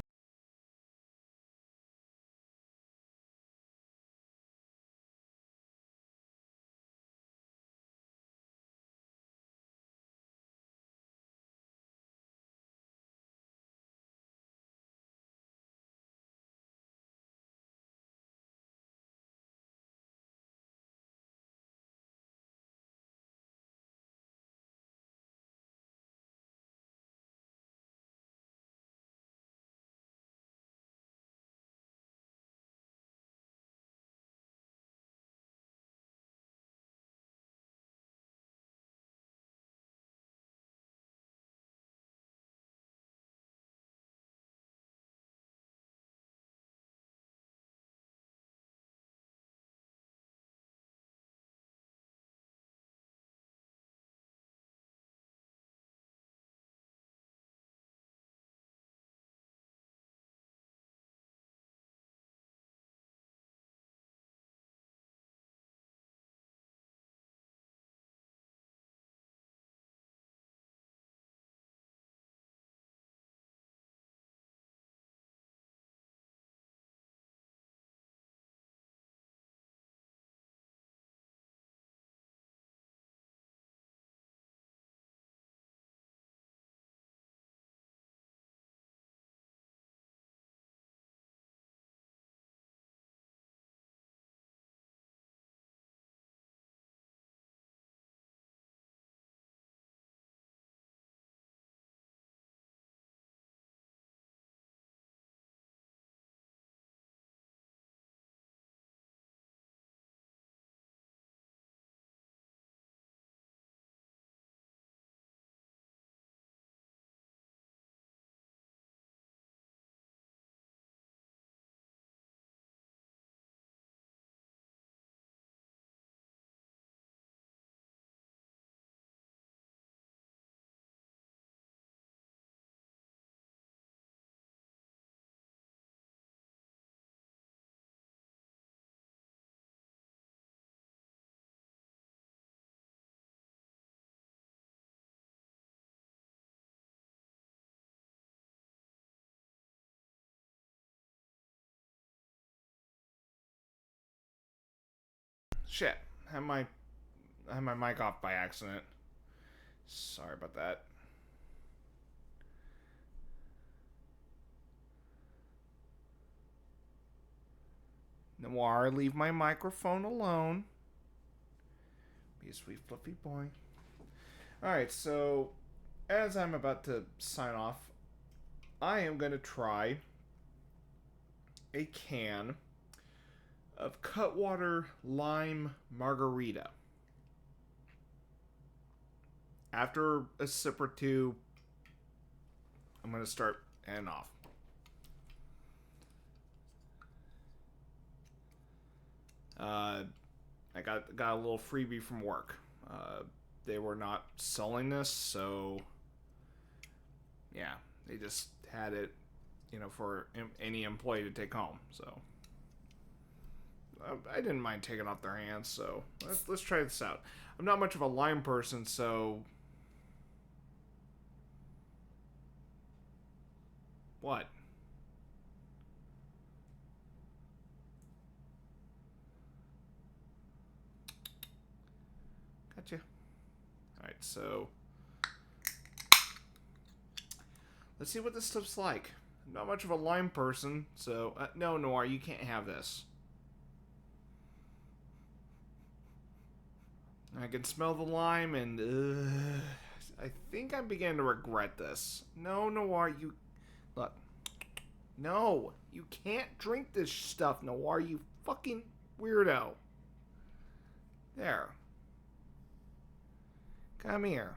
Shit. I had my mic off by accident. Sorry about that. Noir, leave my microphone alone. Be a sweet fluffy boy. Alright, so as I'm about to sign off, I am going to try a can of Cutwater Lime Margarita. After a sip or two, I'm going to start and off. I got a little freebie from work. They were not selling this, so yeah, they just had it, for any employee to take home. So I didn't mind taking off their hands. So let's try this out. I'm not much of a lime person, so what? Gotcha. Alright, so let's see what this stuff's like. I'm not much of a lime person, so no, Noir, you can't have this. I can smell the lime, and I think I'm beginning to regret this. No, Noir, you look. No, you can't drink this stuff, Noir. You fucking weirdo. There. Come here.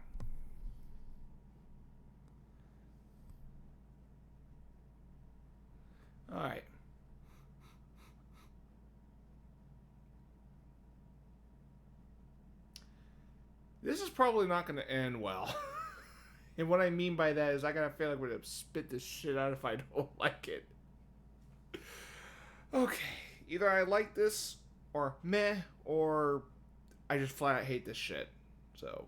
Alright. This is probably not going to end well. And what I mean by that is I gotta feel like we're gonna spit this shit out if I don't like it. Okay. Either I like this, or meh, or I just flat out hate this shit. So,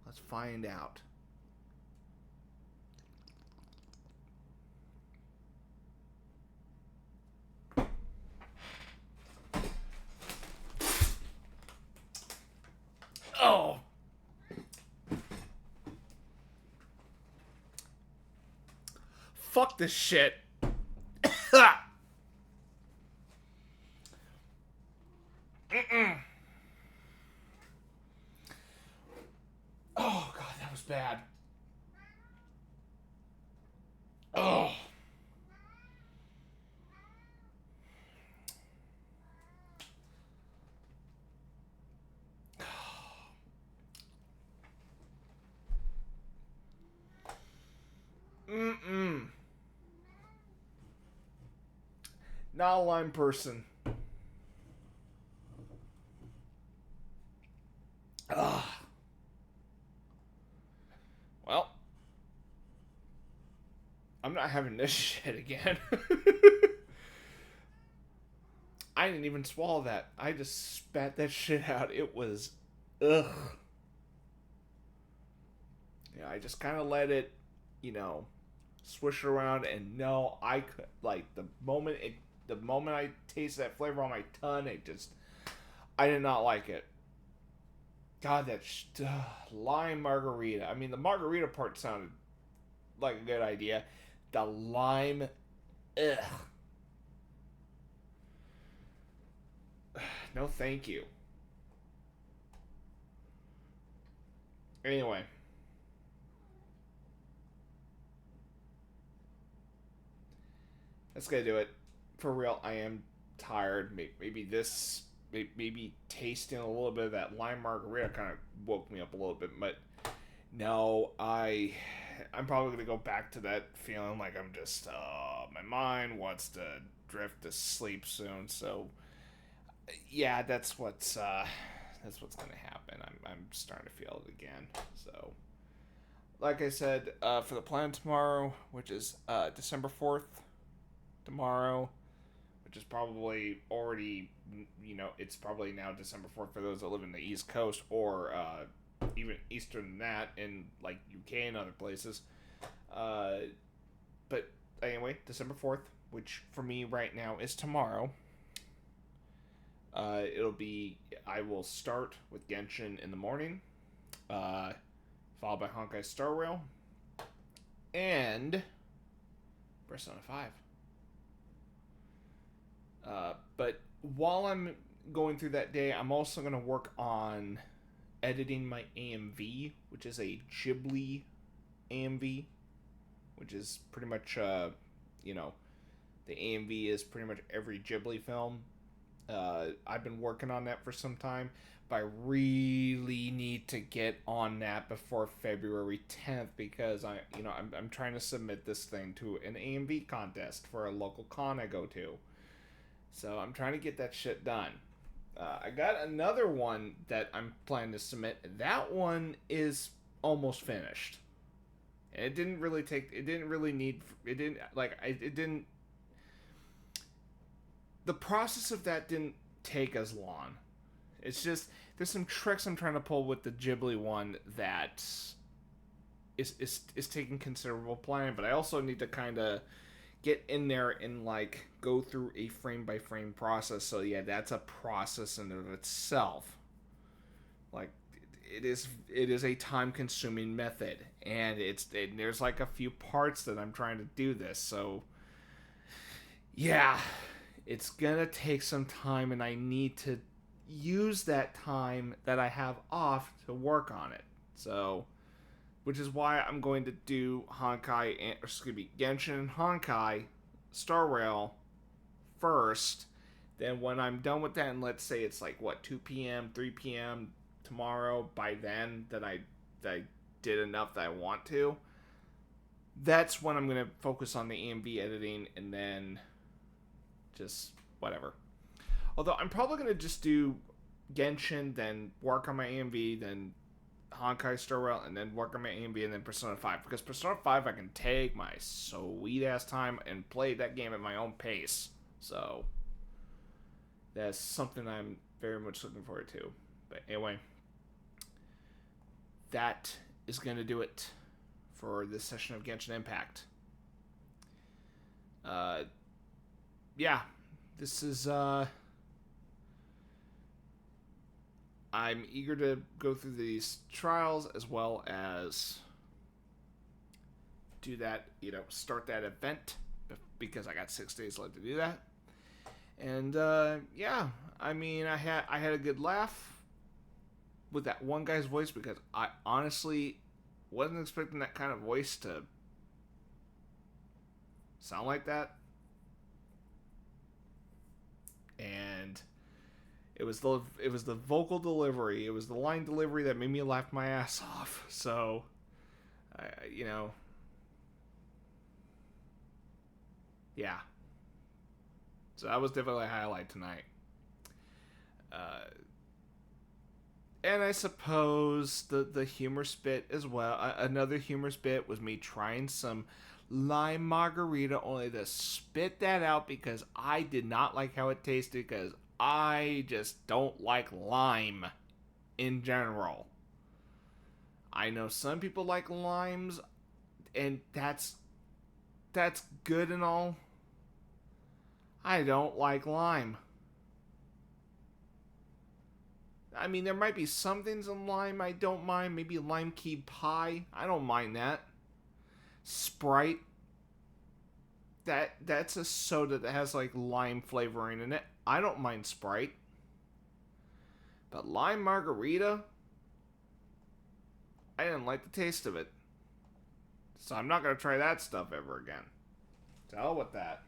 let's find out. Oh! Fuck this shit. Oh, God, that was bad. Oh. Not a lime person. Ugh. Well, I'm not having this shit again. I didn't even swallow that. I just spat that shit out. It was, ugh. Yeah, I just kind of let it, swish around, and no, I could, like, the moment I tasted that flavor on my tongue, I did not like it. God, that lime margarita. I mean, the margarita part sounded like a good idea. The lime, ugh. No, thank you. Anyway. That's gonna do it. For real, I am tired. Maybe tasting a little bit of that lime margarita kind of woke me up a little bit. But no, I'm probably gonna go back to that feeling like I'm just my mind wants to drift to sleep soon. So yeah, that's what's gonna happen. I'm starting to feel it again. So like I said, for the plan tomorrow, which is December 4th. Tomorrow, which is probably already, it's probably now December 4th for those that live in the East Coast, or even Eastern than that, in like UK and other places. But anyway, December 4th, which for me right now is tomorrow. I will start with Genshin in the morning, followed by Honkai Star Rail, and Persona 5. But while I'm going through that day, I'm also going to work on editing my AMV, which is a Ghibli AMV, which is pretty much, the AMV is pretty much every Ghibli film. I've been working on that for some time, but I really need to get on that before February 10th because I'm trying to submit this thing to an AMV contest for a local con I go to. So I'm trying to get that shit done. I got another one that I'm planning to submit. That one is almost finished. And it didn't really need. The process of that didn't take as long. It's just, there's some tricks I'm trying to pull with the Ghibli one that is taking considerable planning, but I also need to kind of get in there and go through a frame by frame process. So yeah, that's a process in of itself. It is a time consuming method, and there's a few parts that I'm trying to do this. So yeah, it's gonna take some time, and I need to use that time that I have off to work on it. So, which is why I'm going to do Genshin and Honkai Star Rail first. Then when I'm done with that, and let's say it's 2 p.m., 3 p.m. tomorrow, by then that I did enough that I want to, that's when I'm going to focus on the AMV editing, and then just whatever. Although I'm probably going to just do Genshin, then work on my AMV, then Honkai Star Rail, and then work on my AMV, and then Persona 5. Because Persona 5, I can take my sweet-ass time and play that game at my own pace. So, that's something I'm very much looking forward to. But anyway, that is going to do it for this session of Genshin Impact. Yeah, this is, I'm eager to go through these trials as well as do that, start that event because I got 6 days left to do that. And, yeah, I mean, I had a good laugh with that one guy's voice because I honestly wasn't expecting that kind of voice to sound like that. And it was the vocal delivery, it was the line delivery that made me laugh my ass off. So, yeah. So that was definitely a highlight tonight. And I suppose the humor spit as well. Another humor spit was me trying some lime margarita, only to spit that out because I did not like how it tasted, because I just don't like lime in general. I know some people like limes, and that's good and all. I don't like lime. I mean, there might be some things in lime I don't mind. Maybe lime key pie. I don't mind that. Sprite. That's a soda that has lime flavoring in it. I don't mind Sprite. But lime margarita, I didn't like the taste of it. So I'm not going to try that stuff ever again. To hell with that.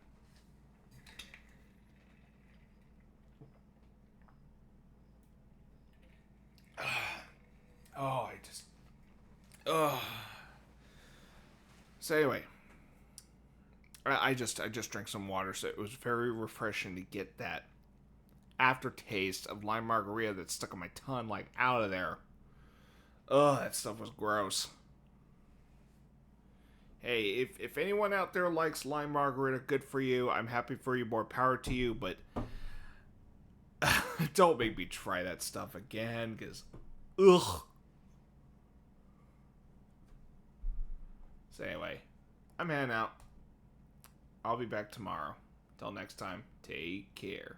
So anyway, I just drank some water, so it was very refreshing to get that aftertaste of lime margarita that stuck on my tongue out of there. Ugh, that stuff was gross. Hey, if anyone out there likes lime margarita, good for you. I'm happy for you. More power to you, but don't make me try that stuff again, because ugh. So anyway, I'm heading out. I'll be back tomorrow. Till next time, take care.